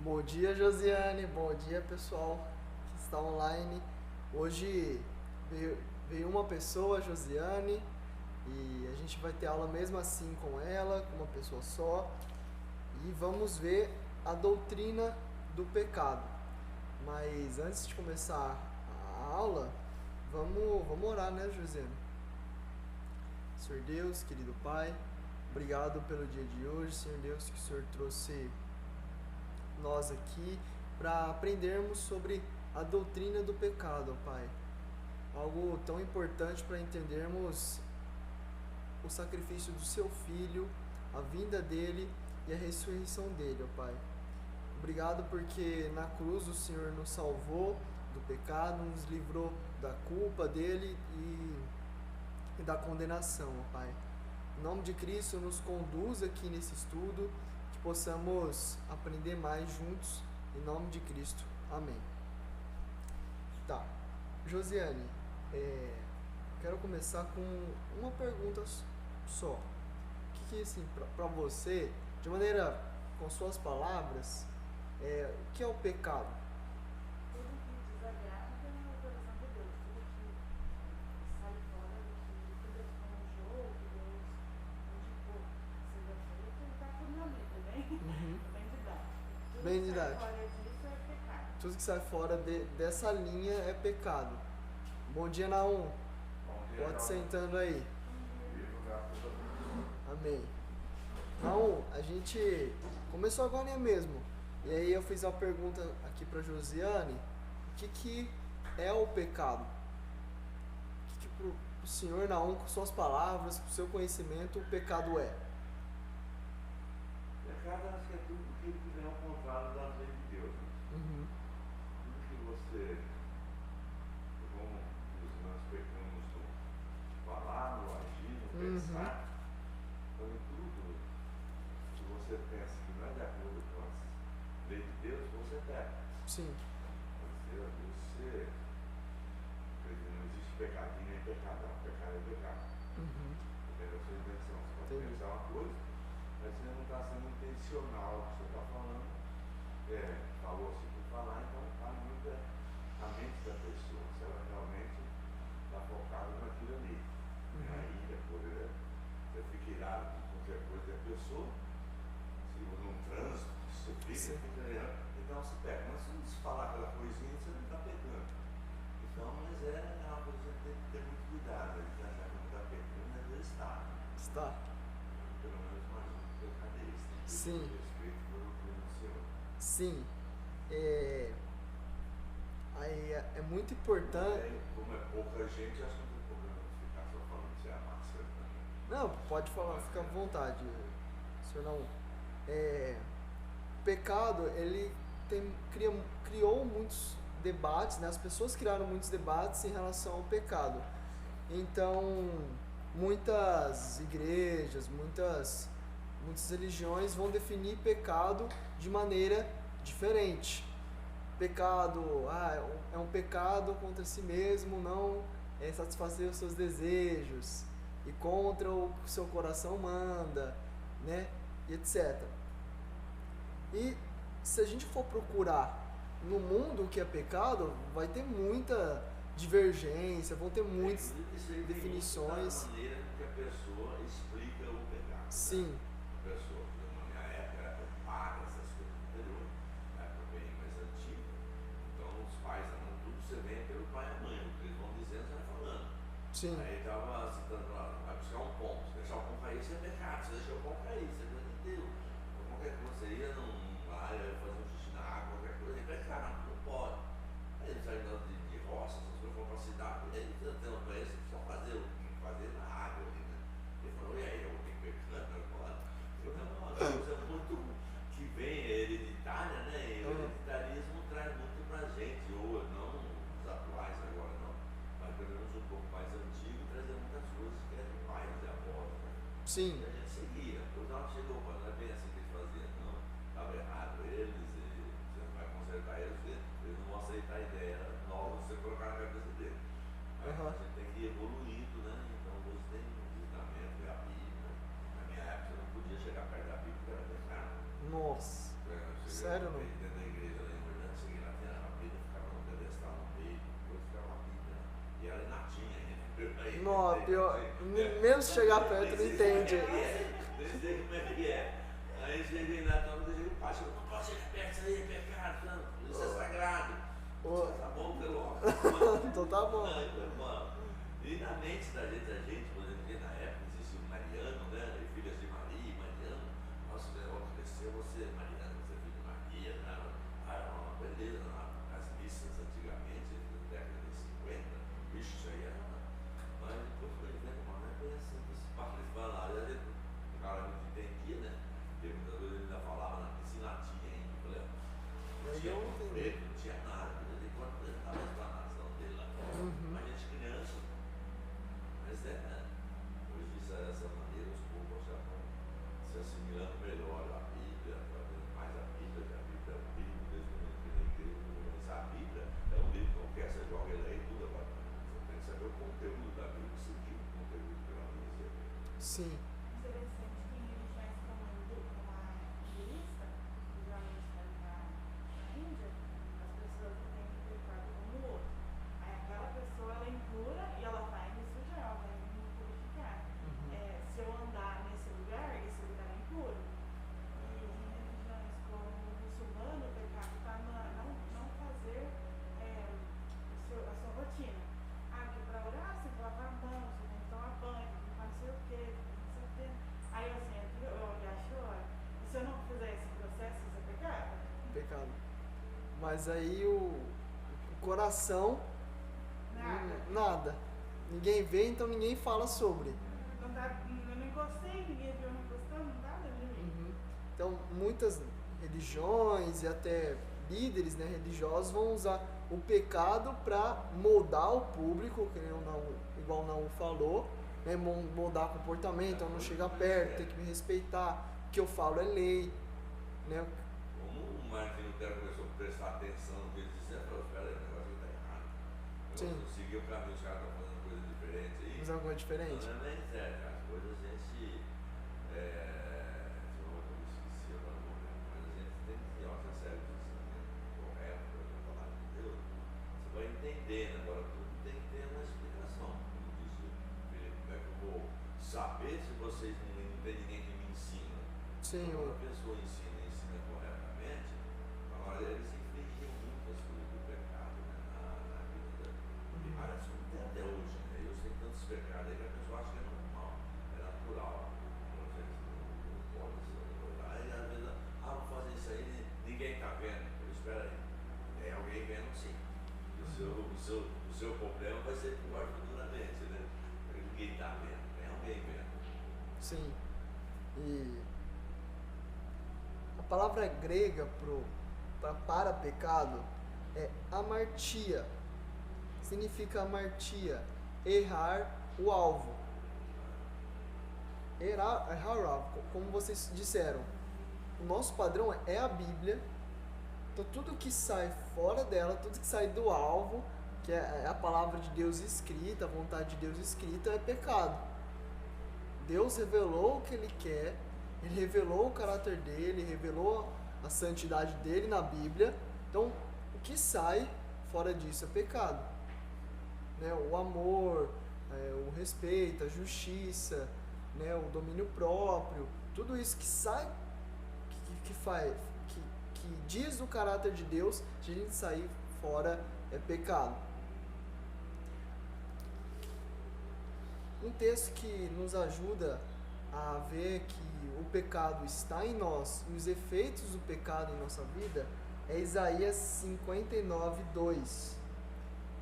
Bom dia, Josiane. Bom dia, pessoal que está online. Hoje veio, veio uma pessoa, Josiane, e a gente vai ter aula mesmo assim com ela, com uma pessoa só, e vamos ver a doutrina do pecado. Mas antes de começar a aula, vamos orar, né, Josiane? Senhor Deus, querido Pai, obrigado pelo dia de hoje, Senhor Deus, que o Senhor trouxe nós aqui para aprendermos sobre a doutrina do pecado, ó Pai. Algo tão importante para entendermos o sacrifício do seu filho, a vinda dele e a ressurreição dele, ó Pai. Obrigado porque na cruz o Senhor nos salvou do pecado, nos livrou da culpa dele e da condenação, ó Pai. Em nome de Cristo, nos conduz aqui nesse estudo, que possamos aprender mais juntos, em nome de Cristo. Amém. Tá. Josiane, quero começar com uma pergunta só. O que assim, para você, de maneira, com suas palavras, o que é o pecado? Tudo que desagrada o coração de Deus, tudo que sai fora do que Deus planejou, que Deus indicou seja feito, está tudo na Bíblia, Uhum. bem didático. Tudo Bem que sai didático. fora disso é pecado. Tudo que sai fora dessa linha é pecado. Bom dia, Naum. Bom dia, Pode Naum. sentando aí. Vivo, graças a Deus. Amém. Naum, a gente começou agora mesmo. E aí eu fiz uma pergunta aqui para Josiane. O que é o pecado? O que pro senhor Naum, com suas palavras, com seu conhecimento, o pecado é? Pecado, acho que é tudo que vem ao contrário da lei de Deus. Né? Uhum. Tudo que você, como nós pecamos no falar, no agir, no pensar, então em tudo que você pensa que não é de acordo com a lei de Deus, você peca. Sim. Você não existe pecadinho nem pecadão, pecado é pecado. Uhum. Depende da sua intenção. Você pode Entendi. pensar uma coisa, mas você não está sendo intencional o que você está falando. Falou assim por falar, então está muito a mente da pessoa, se ela realmente está focada naquilo ali. Aí depois você fica irado com qualquer coisa da pessoa, se num trânsito, você fica irado, então se pega. Mas se falar aquela coisinha, você não está pegando. Então, mas é uma coisa que tem que ter muito cuidado, a gente achar que não está pegando, às vezes está. Está. Pelo menos mais um pecado é esse. Sim. Respeito pelo do Senhor. Sim. Aí é muito importante. Como é pouca gente, acho que não tem problema de ficar só falando de massa. Não, pode falar, fica à vontade, senhor Naum. O pecado, ele criou muitos debates, né? As pessoas criaram muitos debates em relação ao pecado. Então, muitas igrejas, muitas religiões vão definir pecado de maneira diferente. Pecado, é um pecado contra si mesmo, não é satisfazer os seus desejos e contra o que o seu coração manda, né? E etc. E se a gente for procurar no mundo o que é pecado, vai ter muita divergência, vão ter muitas definições. Da maneira que a pessoa explica o pecado. Sim. A pessoa, na minha época, era paga essas coisas anteriores, na época bem mais antiga. Então os pais eram tudo, você vem pelo pai e a mãe, o que eles vão dizendo, você vai falando. Sim. Aí estava citando lá, vai buscar um pão, se deixar o pão cair, isso é pecado, se deixar o pão cair, isso é coisa de Deus. Então, qualquer coisa, você ia numa área, fazer um xixi na água, qualquer coisa, é pecado, não pode. Aí eles saíram de roça, essas coisas, foram para a cidade, e aí eles tendo para eles, só fazer o que fazer na água ali, né? Ele falou, e aí, eu vou ter que pecar agora. Então, é uma coisa muito que vem, é hereditária, né? E o hereditarismo traz muito pra gente, ou não os atuais agora não, mas pelo menos um pouco mais antigo, trazia muitas coisas que eram de pais e avós, né? Sim. E a gente seguia, depois ela chegou, não é bem assim que eles faziam, não, estava errado eles, e você não vai consertar eles não vão aceitar a ideia nova que você colocar na cabeça deles. A gente tem que ir evoluindo, né? Então hoje tem o ensinamento e a Bíblia. Na minha época eu não podia chegar perto da Bíblia, porque era pecado. Nossa. Sério, não? Dentro dentro da igreja lá em Orlando, cheguei lá, tinha a Bíblia, ficava no pedestal no meio, depois ficava a Bíblia, né? E ela inatinha ainda. Aí, Não, pior, mesmo se chegar perto não entende. Nem sei como é que é. Aí cheguei lá, todo mundo dizia, pai, não pode chegar perto, isso aí é pecado, não, isso é sagrado. Tá bom, pelo Então tá bom. Ai, meu irmão. E na mente da gente, por exemplo, que na época existia o Mariano, né? E filhas de Maria e Mariano. Nossa, ao crescer você, Mariano, você é filho de Maria, né? Ah, era uma beleza, nas missas antigamente, na década de 50. Bicho, isso aí era. Mas depois foi vendo, mas não é bem assim que os padres falaram. E a gente, o cara não entendia, né? Porque muitas vezes ele ainda falava na piscina latinha ainda. Eu falei, não tinha preto, não tinha nada. De quando ele estava na explanação dele lá. Mas a gente criança. Mas hoje dessa maneira os povos já estão se assimilando melhor à Bíblia, fazendo mais a Bíblia, que a Bíblia é um livro, desde o momento que nem igreja, a Bíblia é um livro qualquer, você joga ele aí tudo agora. Você tem que saber o conteúdo da Bíblia, seguir o conteúdo que ela diz. Sim. Interessante que em religiões como a hinduísta, que geralmente está na Índia, as pessoas têm um pecado como o outro. Aí aquela pessoa ela é impura e ela vai me sujar, ela vai me purificar. Se eu andar nesse lugar é impuro. E em religiões como o muçulmano, o pecado está não fazer a sua rotina. Que para orar você tem que lavar a mão, você tem que tomar banho, você tem que não sei o quê, não sei o quê. Aí eu sento, eu olho e choro. E se eu não fizer esse processo, isso é pecado? Pecado. Mas aí o coração, nada. Ninguém vê, então ninguém fala sobre. Eu não encostei, ninguém viu, não encostou, não dá de mim. Então muitas religiões e até líderes, né, religiosos vão usar o pecado para moldar o público, que nem igual o Naum falou, né, moldar comportamento, então não chegar perto, tem que me respeitar, o que eu falo é lei, né? Como o Martin Lutero começou a prestar atenção no que ele disse, ele falou, espera aí, o negócio está errado. Eu não segui o caminho, os caras estão fazendo coisa diferente aí. Fazer alguma coisa diferente? Não é bem certo, as coisas a gente, esqueci agora o momento, mas a gente tem que ter uma série de ensinamento correto para a palavra de Deus. Você vai entendendo, agora tudo tem que ter uma explicação. Como disse o Felipe, como é que eu vou saber se vocês não tem ninguém que me ensina? Sim. Quando a pessoa ensina corretamente, agora eles infligiam muitas coisas do pecado, né, na vida de várias coisas, até hoje. Né? Eu sei tantos pecados aí que a pessoa acha que é normal, é natural. Não pode ser natural. Aí às vezes, vou fazer isso aí, ninguém está vendo. Eu espero aí. Tem alguém vendo sim. O seu problema vai ser pior futuramente, né? Ninguém está vendo, tem alguém vendo. Sim. E a palavra grega para pecado é amartia. Significa amartia, errar o alvo. Errar o alvo, como vocês disseram. O nosso padrão é a Bíblia. Então tudo que sai fora dela, tudo que sai do alvo, que é a palavra de Deus escrita, a vontade de Deus escrita, é pecado. Deus revelou o que Ele quer, Ele revelou o caráter dEle, revelou a santidade dEle na Bíblia. Então, o que sai fora disso é pecado. Né? O amor, o respeito, a justiça, né? O domínio próprio, tudo isso que sai, que diz o caráter de Deus, se a gente sair fora, é pecado. Um texto que nos ajuda a ver que o pecado está em nós e os efeitos do pecado em nossa vida é Isaías 59, 2.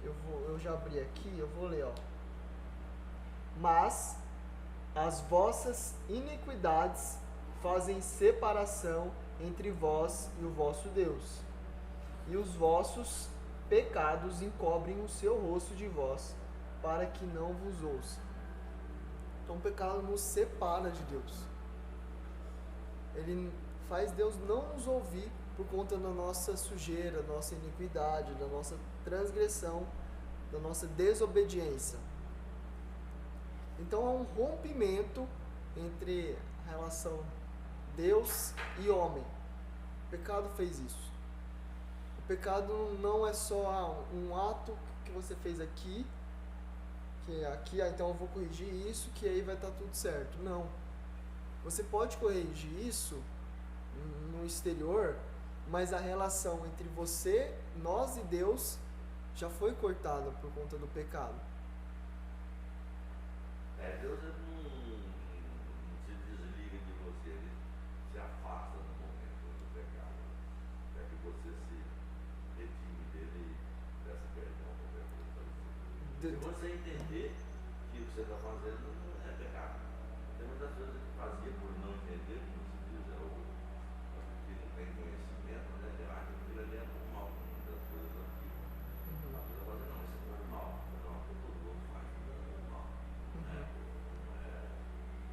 Eu já abri aqui, eu vou ler, ó. Mas as vossas iniquidades fazem separação entre vós e o vosso Deus, e os vossos pecados encobrem o seu rosto de vós, para que não vos ouça. Então o pecado nos separa de Deus. Ele faz Deus não nos ouvir por conta da nossa sujeira, da nossa iniquidade, da nossa transgressão, da nossa desobediência. Então há um rompimento entre a relação Deus e homem. O pecado fez isso. pecado não é só um ato que você fez aqui, então eu vou corrigir isso, que aí vai estar tudo certo. Não. Você pode corrigir isso no exterior, mas a relação entre você, nós e Deus já foi cortada por conta do pecado. Deus não se desliga de você, ele se afasta no momento do pecado, para que você se redime dele e peça perdão por qualquer coisa parecida. Se você entender que o que você está fazendo não é pecado. Tem muitas coisas que fazia por não entender, como se diz, que não tem conhecimento, né? Ele acha que aquilo ali é normal, muitas coisas aqui. A pessoa fala, não, isso é normal. Não, todo mundo faz, isso é normal.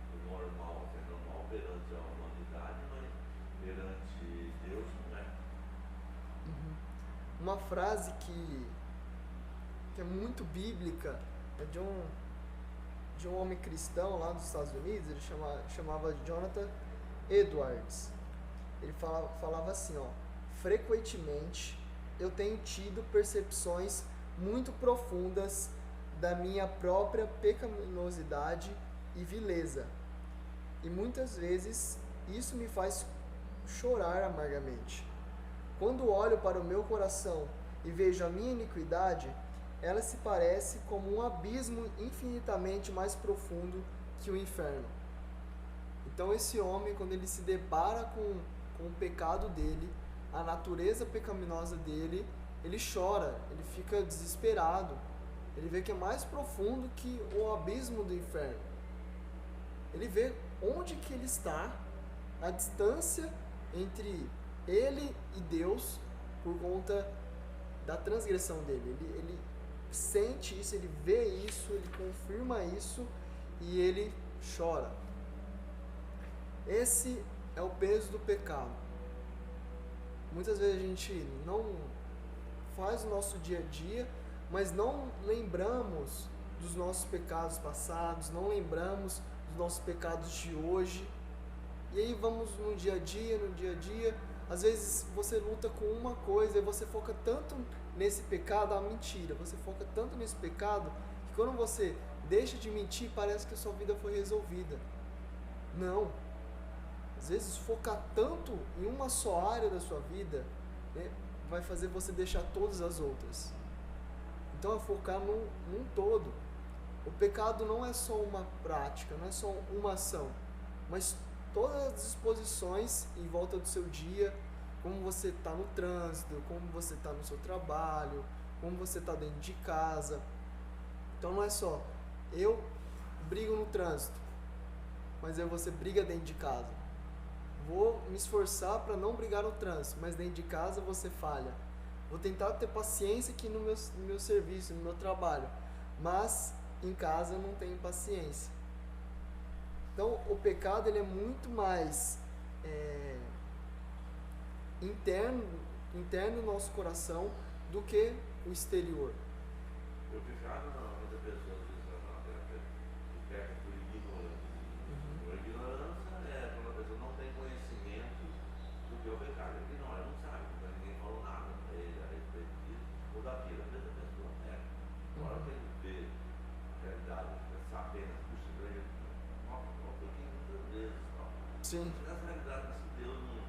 O normal é normal perante a humanidade, mas perante Deus não é. Uma frase que é muito bíblica é de um homem cristão lá dos Estados Unidos, ele chamava Jonathan Edwards. Ele falava assim, frequentemente eu tenho tido percepções muito profundas da minha própria pecaminosidade e vileza. E muitas vezes isso me faz chorar amargamente. Quando olho para o meu coração e vejo a minha iniquidade, ela se parece como um abismo infinitamente mais profundo que o inferno. Então esse homem, quando ele se depara com o pecado dele, a natureza pecaminosa dele, ele chora, ele fica desesperado. Ele vê que é mais profundo que o abismo do inferno. Ele vê onde que ele está, a distância entre ele e Deus por conta da transgressão dele. Ele sente isso, ele vê isso, ele confirma isso e ele chora. Esse é o peso do pecado. Muitas vezes a gente não faz o nosso dia a dia, mas não lembramos dos nossos pecados passados, não lembramos dos nossos pecados de hoje. E aí vamos no dia a dia, às vezes você luta com uma coisa e você foca tanto nesse pecado, mentira, você foca tanto nesse pecado que quando você deixa de mentir, parece que a sua vida foi resolvida. Não. Às vezes focar tanto em uma só área da sua vida, né, vai fazer você deixar todas as outras. Então é focar num todo. O pecado não é só uma prática, não é só uma ação, mas todas as disposições em volta do seu dia, como você está no trânsito, como você está no seu trabalho, como você está dentro de casa. Então não é só eu brigo no trânsito, mas aí você briga dentro de casa. Vou me esforçar para não brigar no trânsito, mas dentro de casa você falha. Vou tentar ter paciência aqui no meu serviço, no meu trabalho, mas em casa eu não tenho paciência. Então o pecado ele é muito mais interno no nosso coração do que o exterior. O pecado não, muitas pessoas dizem que peca por ignorância. Por ignorância é quando a pessoa não tem conhecimento do que é o pecado. Ele não sabe, porque ninguém falou nada para ele a respeito disso ou daquilo. Às vezes a pessoa peca. Na hora que ele vê a realidade, apenas por si mesmo, um pouquinho muitas vezes. Sim. Nessa realidade, se Deus não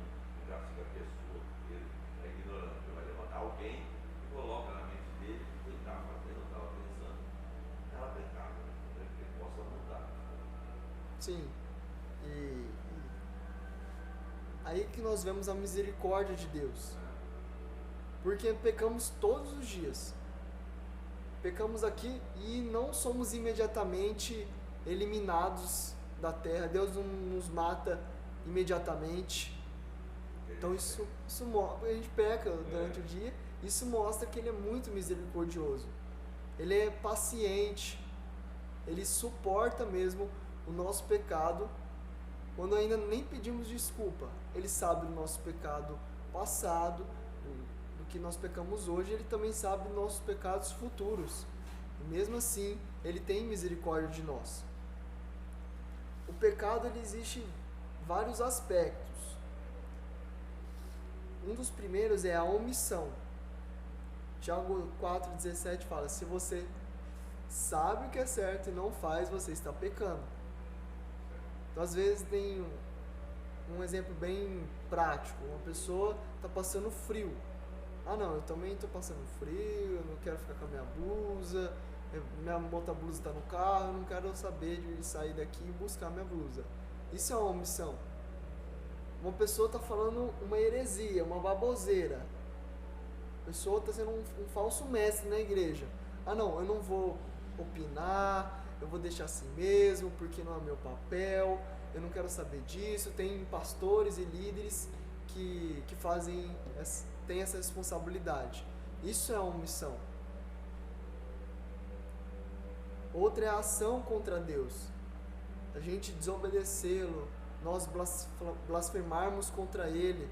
castiga a pessoa, porque ele é ignorante, ele vai levantar alguém e coloca na mente dele o que ele estava fazendo, estava pensando. Ela pecava, para que ele possa mudar. Sim. E aí que nós vemos a misericórdia de Deus. Porque pecamos todos os dias. Pecamos aqui e não somos imediatamente eliminados da terra. Deus não nos mata imediatamente. Então isso a gente peca durante o dia. Isso mostra que Ele é muito misericordioso. Ele é paciente. Ele suporta mesmo o nosso pecado quando ainda nem pedimos desculpa. Ele sabe do nosso pecado passado, do que nós pecamos hoje. Ele também sabe dos nossos pecados futuros. E mesmo assim, Ele tem misericórdia de nós. O pecado ele existe em vários aspectos. Um dos primeiros é a omissão. Tiago 4,17 fala: se você sabe o que é certo e não faz, você está pecando. Então, às vezes, tem um exemplo bem prático. Uma pessoa está passando frio. Ah, não, eu também estou passando frio, eu não quero ficar com a minha blusa, minha outra blusa está no carro, eu não quero saber de sair daqui e buscar minha blusa. Isso é uma omissão. Uma pessoa está falando uma heresia, uma baboseira. A pessoa está sendo um falso mestre na igreja. Ah, não, eu não vou opinar, eu vou deixar assim mesmo, porque não é meu papel, eu não quero saber disso. Tem pastores e líderes que têm essa responsabilidade. Isso é uma omissão. Outra é a ação contra Deus. A gente desobedecê-lo, nós blasfemarmos contra Ele.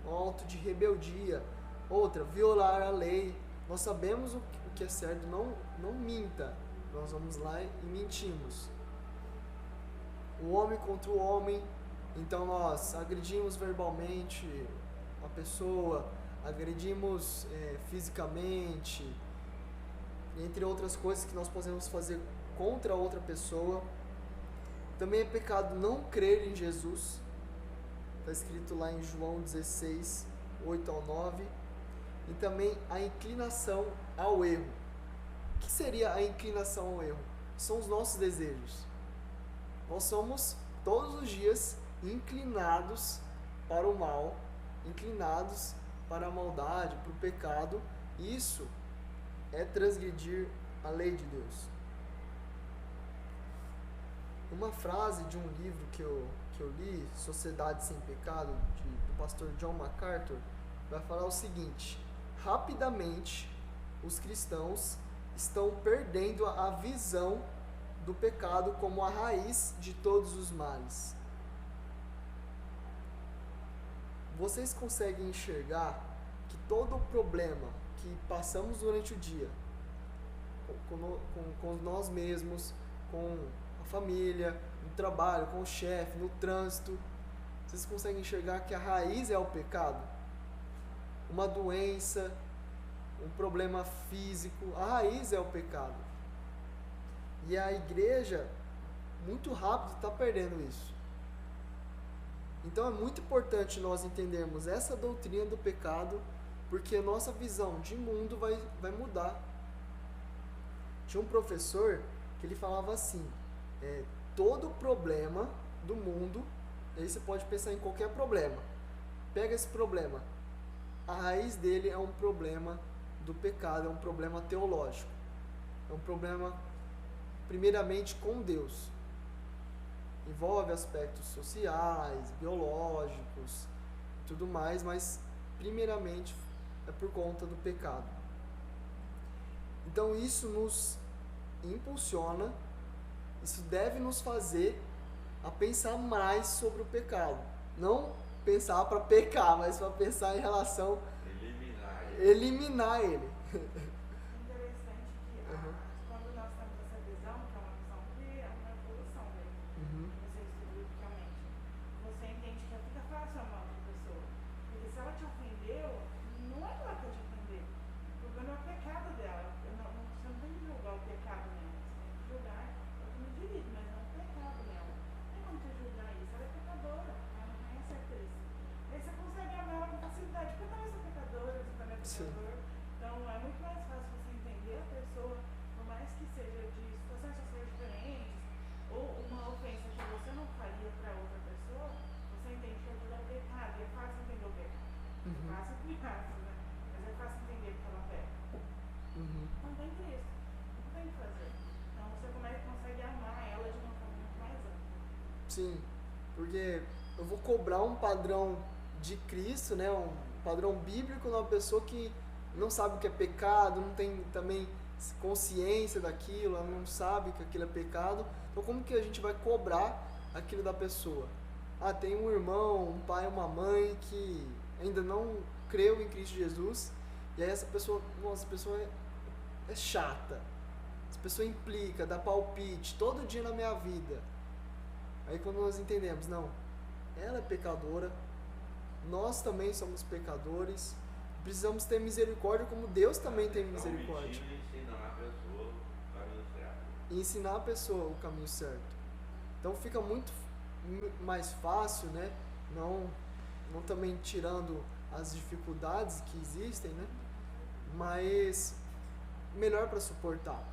Um ato de rebeldia. Outra, violar a lei. Nós sabemos o que é certo, não minta. Nós vamos lá e mentimos. O homem contra o homem. Então nós agredimos verbalmente a pessoa, agredimos fisicamente, entre outras coisas que nós podemos fazer contra outra pessoa. Também é pecado não crer em Jesus. Está escrito lá em João 16, 8 ao 9. E também a inclinação ao erro. O que seria a inclinação ao erro? São os nossos desejos. Nós somos todos os dias inclinados para o mal, inclinados para a maldade, para o pecado. Isso é transgredir a lei de Deus. Uma frase de um livro que eu li, Sociedade Sem Pecado, do pastor John MacArthur, vai falar o seguinte: rapidamente os cristãos estão perdendo a visão do pecado como a raiz de todos os males. Vocês conseguem enxergar que todo o problema que passamos durante o dia, com nós mesmos, com a família, no trabalho, com o chefe, no trânsito, vocês conseguem enxergar que a raiz é o pecado? Uma doença, um problema físico, a raiz é o pecado. E a igreja, muito rápido, está perdendo isso. Então é muito importante nós entendermos essa doutrina do pecado, porque a nossa visão de mundo vai mudar. Tinha um professor que ele falava assim: todo problema do mundo, aí você pode pensar em qualquer problema, pega esse problema, a raiz dele é um problema do pecado, é um problema teológico, é um problema primeiramente com Deus. Envolve aspectos sociais, biológicos, tudo mais, mas primeiramente é por conta do pecado. Então isso nos impulsiona, isso deve nos fazer a pensar mais sobre o pecado. Não pensar para pecar, mas para pensar em relação a eliminar ele. Interessante que quando nós temos essa visão, que é uma visão que é uma evolução, né? Você estuda biblicamente, você entende que fica fácil amar outra pessoa. Porque se ela te ofendeu, não é ela que te ofender. O problema é o pecado dela. Você não tem que julgar o pecado nela. Você tem que julgar o indivíduo, mas não o pecado nela. Não tem como você julgar isso. Ela é pecadora. Ela não tem essa crise. Aí você consegue amar ela com facilidade. Porque eu também sou pecadora, você também é pecador. Então é muito mais fácil você entender a pessoa, por mais que seja de situações sociais diferentes, ou uma ofensa que você não faria para outra pessoa, você entende que aquilo é pecado. E é fácil entender o pecado. É fácil explicar, né? Mas é fácil entender que ela peca. Não tem Cristo. Não tem o que fazer. Então você consegue amar ela de uma forma muito mais ampla. Sim, porque eu vou cobrar um padrão de Cristo, né, um padrão bíblico numa pessoa que não sabe o que é pecado, não tem também consciência daquilo, ela não sabe que aquilo é pecado. Então como que a gente vai cobrar aquilo da pessoa? Ah, tem um irmão, um pai, uma mãe que ainda não creu em Cristo Jesus, e aí essa pessoa, nossa, essa pessoa é chata, essa pessoa implica, dá palpite todo dia na minha vida. Aí quando nós entendemos, não, ela é pecadora, nós também somos pecadores, precisamos ter misericórdia como Deus também tem Então, misericórdia. ensinar a pessoa o caminho certo. E ensinar a pessoa o caminho certo. Então fica muito mais fácil, né? Não também tirando as dificuldades que existem, né? Mas melhor para suportar.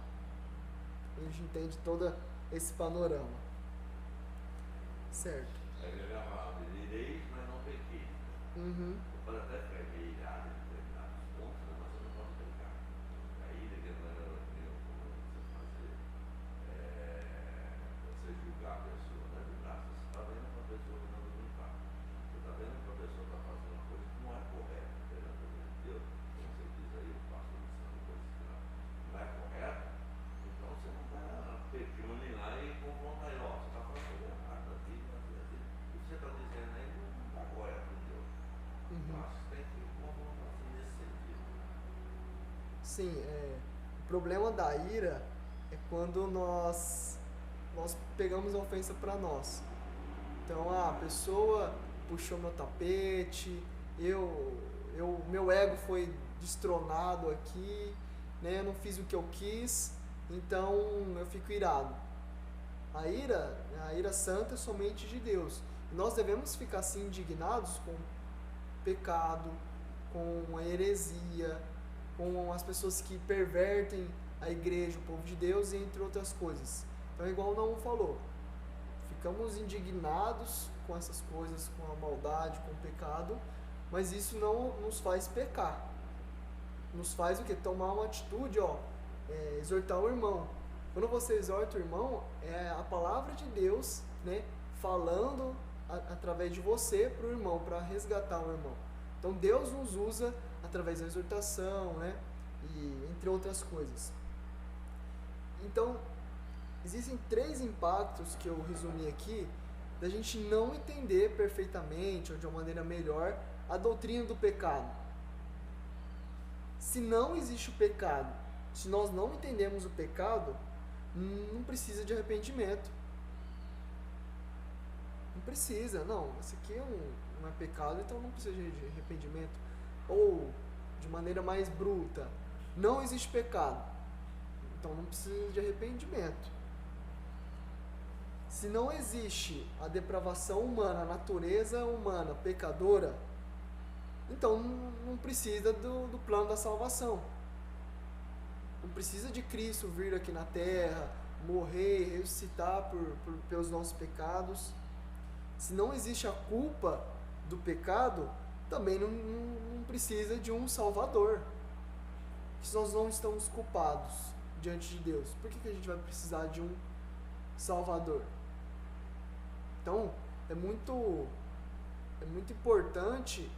A gente entende todo esse panorama. Certo. Aí ele gravava, direis, mas não pequei. Uhum. Você pode até ficar meio irado em determinados pontos, né, mas você não pode pecar. A ira que não era meu, como você fazer, você julgar a pessoa, não é julgar, você está vendo que a pessoa não limpar. Você está vendo que a pessoa está fazendo uma coisa que não é correta perante a Deus, como você diz aí, o pastor ensinando coisas que não é correta, então você não está pecando nem lá e confrontar ele, ó, você está falando coisa errada, assim, o que você está dizendo aí não está correto com Deus. Uhum. Acho que tem que confrontar assim nesse sentido. Sim, o problema da ira é quando nós pegamos a ofensa para nós. Então, a pessoa puxou meu tapete, meu ego foi destronado aqui, né? Eu não fiz o que eu quis, então eu fico irado. A ira santa é somente de Deus. E nós devemos ficar assim indignados com o pecado, com a heresia, com as pessoas que pervertem a igreja, o povo de Deus, e entre outras coisas. Então, igual o Naum falou, ficamos indignados com essas coisas, com a maldade, com o pecado, mas isso não nos faz pecar. Nos faz o quê? Tomar uma atitude, exortar o irmão. Quando você exorta o irmão, é a palavra de Deus, né, falando através de você para o irmão, para resgatar o irmão. Então Deus nos usa através da exortação, né, e entre outras coisas. Então, existem 3 impactos que eu resumi aqui da gente não entender perfeitamente ou de uma maneira melhor a doutrina do pecado. Se não existe o pecado, se nós não entendemos o pecado, não precisa de arrependimento. Não precisa, não. Isso aqui não é pecado, então não precisa de arrependimento. Ou, de maneira mais bruta, não existe pecado, então não precisa de arrependimento. Se não existe a depravação humana, a natureza humana pecadora, então não precisa do plano da salvação. Não precisa de Cristo vir aqui na terra, morrer, ressuscitar pelos nossos pecados. Se não existe a culpa do pecado, também não precisa de um Salvador. Se nós não estamos culpados diante de Deus, por que a gente vai precisar de um Salvador? Então, é muito importante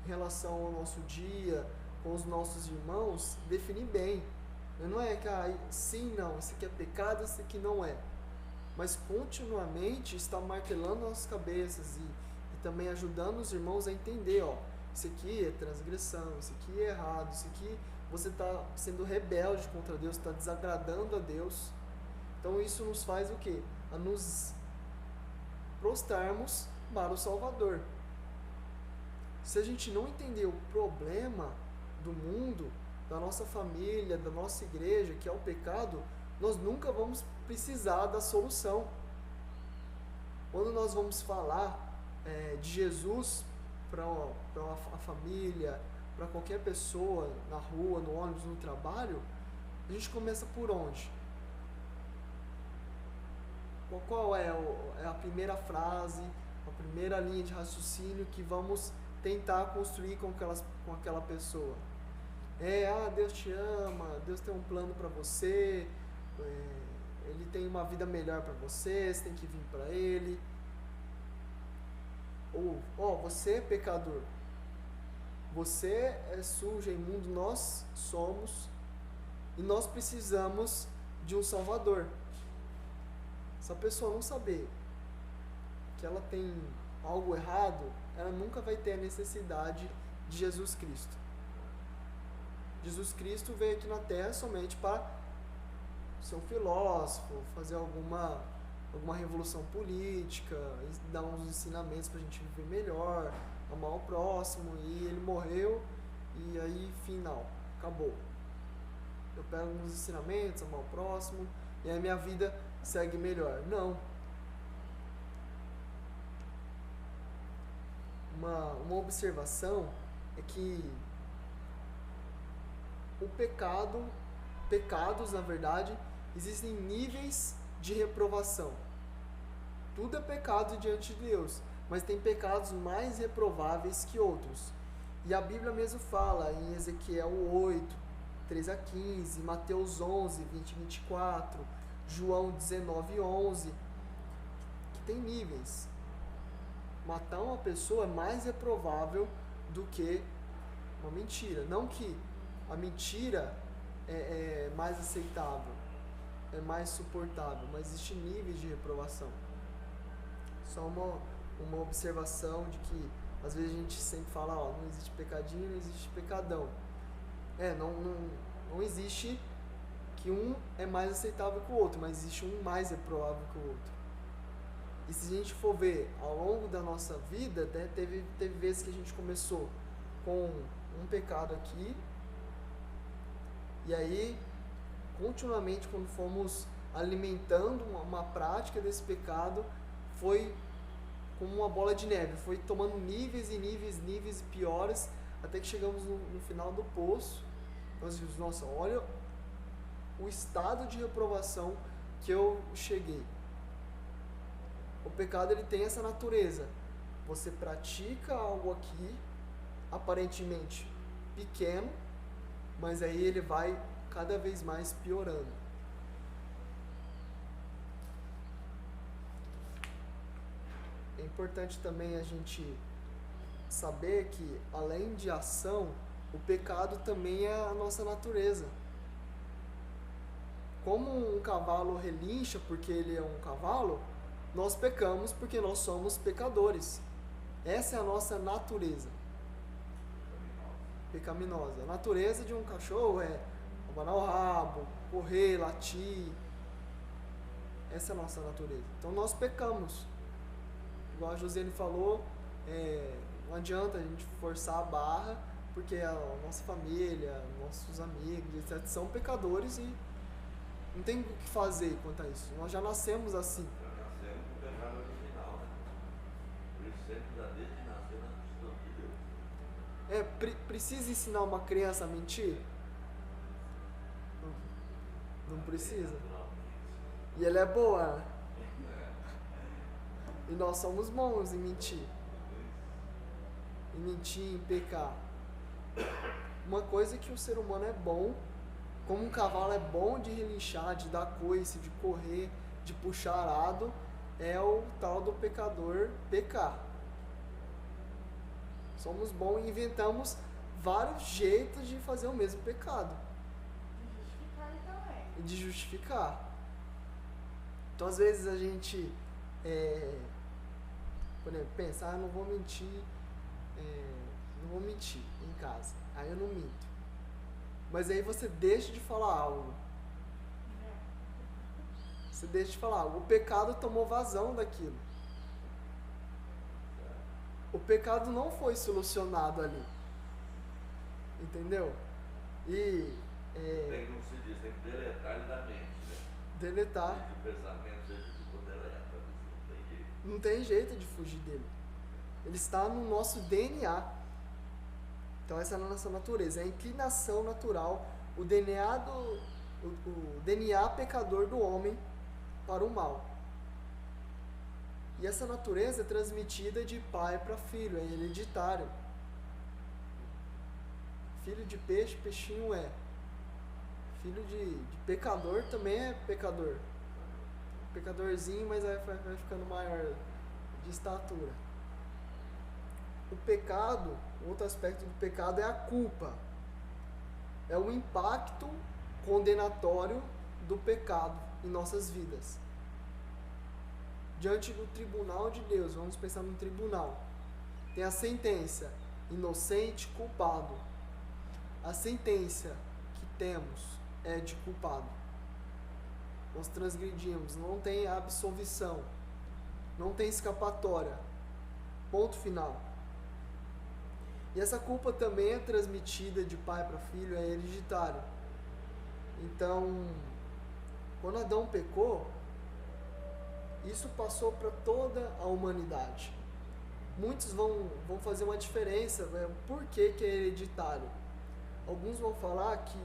em relação ao nosso dia, com os nossos irmãos, definir bem. Não é que sim, não, isso aqui é pecado, isso aqui não é. Mas continuamente estar martelando as cabeças e também ajudando os irmãos a entender, isso aqui é transgressão, isso aqui é errado, isso aqui você está sendo rebelde contra Deus, está desagradando a Deus. Então isso nos faz o quê? A nos prostrarmos para o Salvador. Se a gente não entender o problema do mundo, da nossa família, da nossa igreja, que é o pecado, nós nunca vamos precisar da solução. Quando nós vamos falar de Jesus para a família, para qualquer pessoa, na rua, no ônibus, no trabalho, a gente começa por onde? Qual é a primeira frase, a primeira linha de raciocínio que vamos tentar construir com aquela pessoa? Deus te ama, Deus tem um plano para você, Ele tem uma vida melhor para você, você tem que vir para Ele. Ou, você é pecador, você é sujo, é imundo, nós somos, e nós precisamos de um Salvador. Se a pessoa não saber que ela tem algo errado, ela nunca vai ter a necessidade de Jesus Cristo. Jesus Cristo veio aqui na Terra somente para ser um filósofo, fazer alguma revolução política, dar uns ensinamentos para a gente viver melhor, amar o próximo, e ele morreu e aí final, acabou. Eu pego alguns ensinamentos, amo ao próximo, e aí minha vida segue melhor. Não. Uma observação é que o pecados, na verdade, existem níveis de reprovação. Tudo é pecado diante de Deus, mas tem pecados mais reprováveis que outros. E a Bíblia mesmo fala em Ezequiel 8, 3 a 15, Mateus 11, 20 e 24, João 19, 11, que tem níveis. Matar uma pessoa é mais reprovável do que uma mentira. Não que a mentira é mais aceitável, é mais suportável, mas existem níveis de reprovação. Só uma observação de que às vezes a gente sempre fala, não existe pecadinho, não existe pecadão. Não existe que um é mais aceitável que o outro, mas existe um mais reprovável que o outro. E se a gente for ver ao longo da nossa vida, né, teve vezes que a gente começou com um pecado aqui, e aí continuamente quando fomos alimentando uma prática desse pecado, foi como uma bola de neve, foi tomando níveis e níveis piores, até que chegamos no final do poço. Nós vimos, nossa, olha o estado de reprovação que eu cheguei. O pecado, ele tem essa natureza. Você pratica algo aqui, aparentemente pequeno, mas aí ele vai cada vez mais piorando. É importante também a gente saber que, além de ação, o pecado também é a nossa natureza. Como um cavalo relincha porque ele é um cavalo, nós pecamos porque nós somos pecadores. Essa é a nossa natureza pecaminosa. A natureza de um cachorro é abanar o rabo, correr, latir. Essa é a nossa natureza. Então nós pecamos. Igual a Josiane falou, não adianta a gente forçar a barra, porque a nossa família, nossos amigos, etc., são pecadores e não tem o que fazer quanto a isso. Nós já nascemos assim. Já nascemos com o pecado original, né? Por isso sempre dá desde nascer na questão de Deus. Precisa ensinar uma criança a mentir? Não precisa. E ela é boa. E nós somos bons em mentir. Em mentir, em pecar. Uma coisa é que o ser humano é bom, como um cavalo é bom de relinchar, de dar coice, de correr, de puxar arado, é o tal do pecador pecar. Somos bons e inventamos vários jeitos de fazer o mesmo pecado. De justificar ele também. E de justificar. Então às vezes a gente por exemplo, pensa, eu não vou mentir em casa. Aí eu não minto. Mas aí você deixa de falar algo. Você deixa de falar algo. O pecado tomou vazão daquilo. O pecado não foi solucionado ali. Entendeu? E Tem como se diz, tem que deletar ele da mente, né? deletar. O pensamento seja tipo deleta, não tem jeito. Não tem jeito de fugir dele. Ele está no nosso DNA. Então essa é a nossa natureza, é a inclinação natural, o DNA pecador do homem para o mal. E essa natureza é transmitida de pai para filho, é hereditário. Filho de peixe, peixinho é. Filho de pecador também é pecador. Pecadorzinho, mas vai ficando maior de estatura. O pecado, outro aspecto do pecado é a culpa. É o impacto condenatório do pecado em nossas vidas. Diante do tribunal de Deus, vamos pensar no tribunal. Tem a sentença, inocente, culpado. A sentença que temos é de culpado. Nós transgredimos, não tem absolvição, não tem escapatória. Ponto final. E essa culpa também é transmitida de pai para filho, é hereditário. Então, quando Adão pecou, isso passou para toda a humanidade. Muitos vão fazer uma diferença, né? Por que é hereditário? Alguns vão falar que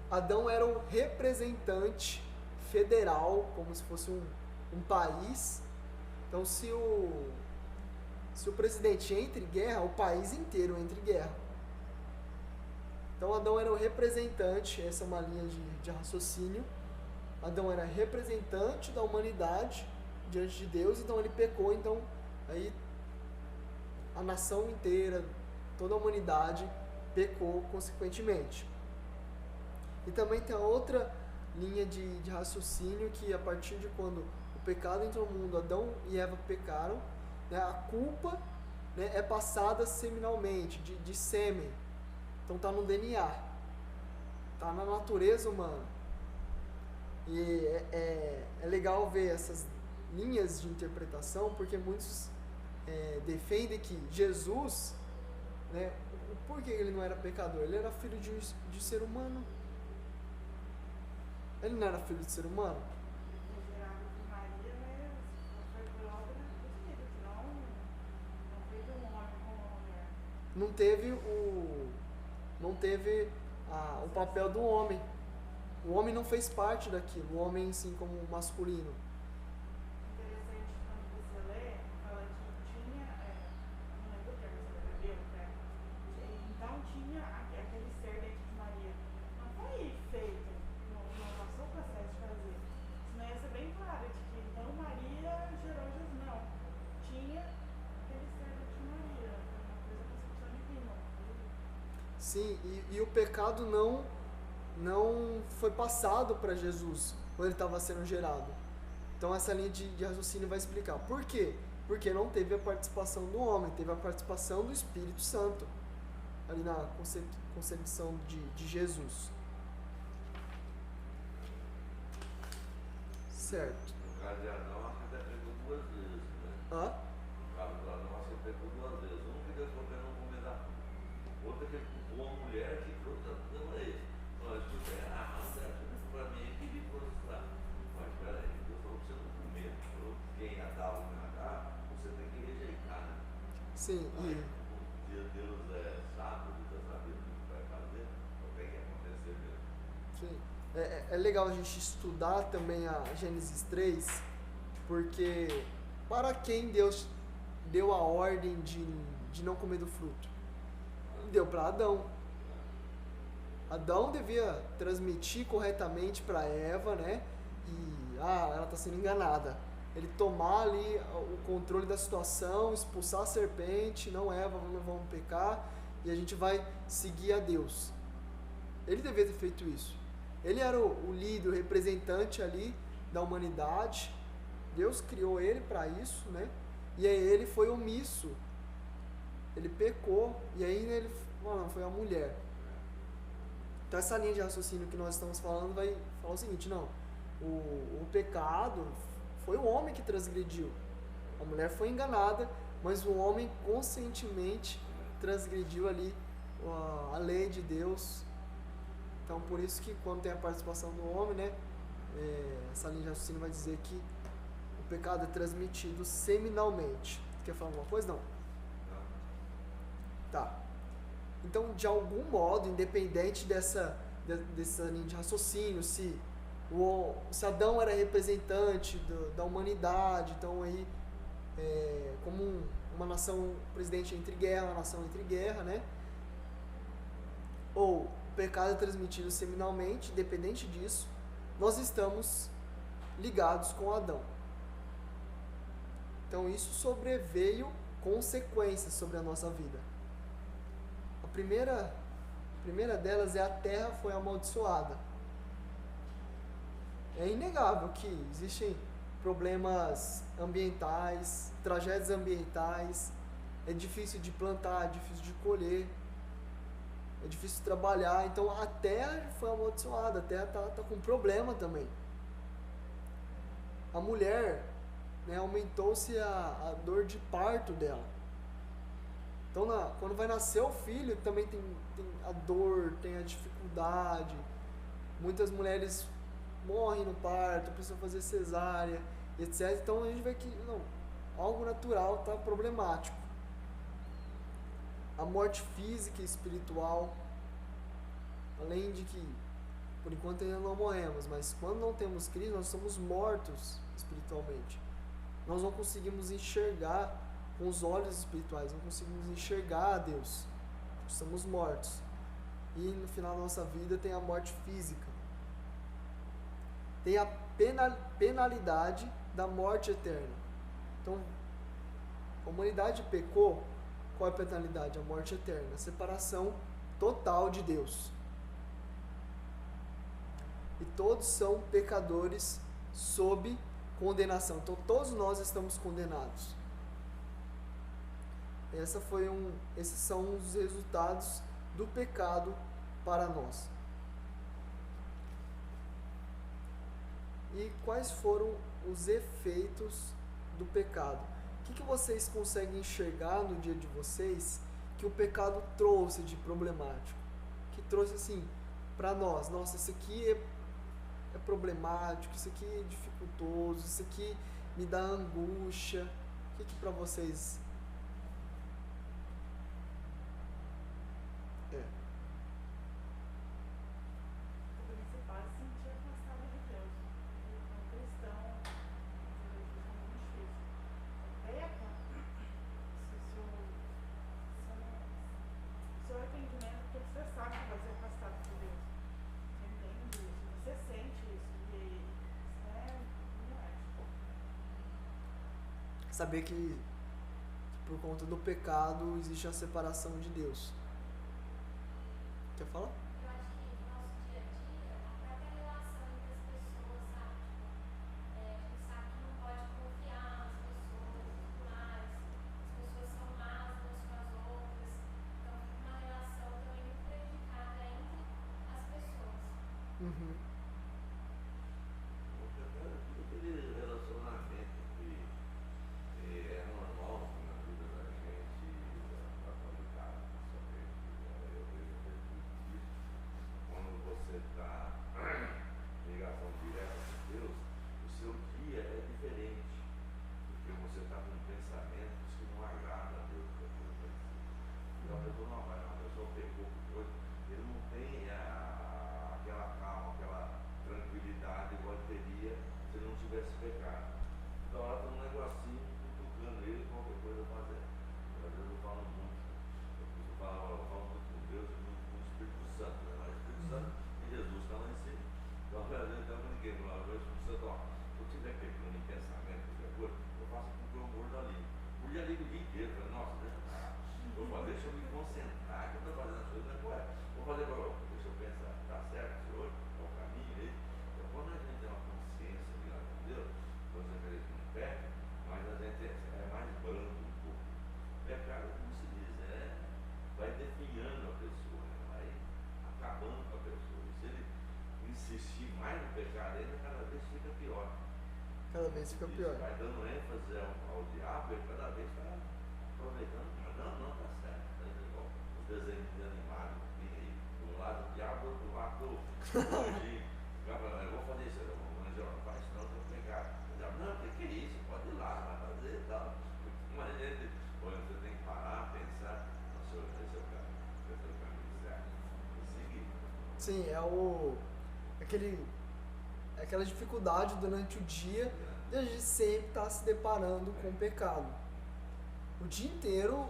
Adão era um representante federal, como se fosse um país. Então, se o presidente entra em guerra, o país inteiro entra em guerra. Então, Adão era o representante, essa é uma linha de raciocínio. Adão era representante da humanidade diante de Deus, então ele pecou, então aí a nação inteira, toda a humanidade pecou consequentemente. E também tem a outra linha de raciocínio que a partir de quando o pecado entrou no mundo, Adão e Eva pecaram, né, a culpa, né, é passada seminalmente, de sêmen. Então está no DNA, está na natureza humana. E é legal ver essas linhas de interpretação, porque muitos defendem que Jesus, né, por que ele não era pecador? Ele era filho de ser humano. Ele não era filho de ser humano? Gerado por Maria, mas foi por obra do Espírito, não foi de um homem com uma mulher. Não teve o papel do homem. O homem não fez parte daquilo, o homem sim como masculino. Interessante quando você lê, fala que tinha, não lembro o termo, você bebeu, né? Então tinha aquele ser dentro de Maria. Não foi feito, não passou o processo de fazer. Senão ia ser bem claro de que então Maria gerou Jesus. Não. Tinha aquele ser dentro de Maria. Foi uma coisa da concepção divina. Sim, e o pecado não foi passado para Jesus quando ele estava sendo gerado. Então essa linha de raciocínio vai explicar. Por quê? Porque não teve a participação do homem, teve a participação do Espírito Santo ali na concepção de Jesus. Certo. No caso de Adão, acho que até pegou duas vezes, né? Hã? No caso de Adão, acho que pegou duas vezes. Um que Deus falou para ele não comer da fruta. Outra que ele culpou a mulher que fruta não é isso. Não, eu escutei, não deve ser para mim que me processar. Mas peraí, Deus falou para você não comer. Falou que quem Adão não nadar, você tem que rejeitar, né? Sim, Mas, Deus é sábio, Deus está sabendo o que vai fazer, então tem que acontecer mesmo. sim. É legal a gente estudar também a Gênesis 3, porque para quem Deus deu a ordem de não comer do fruto? Deu para Adão. Adão devia transmitir corretamente para Eva, né? E ela está sendo enganada. Ele tomar ali o controle da situação, expulsar a serpente, não Eva, não vamos pecar, e a gente vai seguir a Deus. Ele devia ter feito isso. Ele era o líder, o representante ali da humanidade. Deus criou ele para isso, né? E aí ele foi omisso. Ele pecou, e aí ele foi a mulher. Então essa linha de raciocínio que nós estamos falando vai falar o seguinte, não, o pecado foi o homem que transgrediu. A mulher foi enganada, mas o homem conscientemente transgrediu ali a lei de Deus. Então por isso que quando tem a participação do homem, né, essa linha de raciocínio vai dizer que o pecado é transmitido seminalmente. Quer falar alguma coisa? Não? Tá. Então, de algum modo, independente dessa linha de raciocínio, se Adão era representante da humanidade, então aí, como uma nação presidente entre guerra, uma nação entre guerra, né? Ou o pecado é transmitido seminalmente, independente disso, nós estamos ligados com Adão. Então, isso sobreveio consequências sobre a nossa vida. A primeira delas é a terra foi amaldiçoada. É inegável que existem problemas ambientais, tragédias ambientais, é difícil de plantar, é difícil de colher, é difícil de trabalhar, então a terra foi amaldiçoada, a terra está com problema também. A mulher, né, aumentou-se a dor de parto dela. Então, quando vai nascer o filho, também tem a dor, tem a dificuldade. Muitas mulheres morrem no parto, precisam fazer cesárea, etc. Então, a gente vê que não, algo natural está problemático. A morte física e espiritual, além de que, por enquanto ainda não morremos, mas quando não temos Cristo, nós somos mortos espiritualmente. Nós não conseguimos enxergar com os olhos espirituais, não conseguimos enxergar a Deus. Estamos mortos. E no final da nossa vida tem a morte física. Tem a penalidade da morte eterna. Então, a humanidade pecou, qual é a penalidade? A morte eterna, a separação total de Deus. E todos são pecadores sob condenação. Então, todos nós estamos condenados. Esses são os resultados do pecado para nós. E quais foram os efeitos do pecado? O que vocês conseguem enxergar no dia de vocês que o pecado trouxe de problemático? Que trouxe assim para nós, nossa, isso aqui é problemático, isso aqui é dificultoso, isso aqui me dá angústia. O que para vocês é? O principal é se sentir afastado de Deus. Um cristão, é muito difícil. Peca, se o seu arrependimento, porque você sabe que vai ser afastado de Deus. Você entende isso, você sente isso. E isso é milagre. Saber que por conta do pecado existe a separação de Deus. Quer falar? Eu acho que no nosso dia a dia, a própria relação entre as pessoas, sabe? A gente sabe que não pode confiar nas pessoas e tudo mais. As pessoas são más umas com as outras. Então fica uma relação também muito prejudicada entre as pessoas. Uhum. Aquele relacionamento que é normal na vida da gente, da comunidade, eu vejo isso. Quando você está em ligação direta com Deus, o seu dia é diferente, porque você está com pensamentos que não agradam a Deus. Então a pessoa não vai, a pessoa pegou coisa, ele não tem aquela calma, aquela tranquilidade igual teria se ele não tivesse pecado. Então ela tem um negocinho cutucando ele, qualquer coisa fazer. Às vezes eu falo muito, eu falo muito com Deus e muito com o Espírito Santo, né? Mas o Espírito Santo e Jesus estão lá em cima. Então às vezes eu brinquei no lado do Espírito Santo, ó, se eu estiver pecando em pensamento, qualquer coisa, eu faço com que eu mordo a língua. Mordo a língua o dia inteiro, eu falei, nossa, deixa eu parar. Eu falo, deixa eu me concentrar, que eu estou fazendo as coisas, não é correto. Vou fazer agora, deixa eu pensar, tá certo, Senhor, é o caminho aí. Então quando a gente tem uma consciência ligada com Deus, quando a gente não peca, mas a gente é mais brando um pouco. Pecado, como se diz, vai definhando a pessoa, né? Vai acabando com a pessoa. E se ele insistir mais no pecado ainda, cada vez fica pior. Cada vez fica pior. Vai dando ênfase ao diabo e cada vez está aproveitando. Mas não, tá certo. Tá igual os desenhos animados que tem aí. De um lado o diabo, do outro lado o anjinho. Eu vou fazer isso, o anjo não faz, senão eu tenho pecado. O diabo, não, o que é isso? Pode ir lá, vai fazer e tal. Mas ele, você tem que parar, pensar, não, senhor, esse é o caminho. Esse é o caminho certo. E seguir. Sim, aquela dificuldade durante o dia de a gente sempre estar se deparando com o pecado. O dia inteiro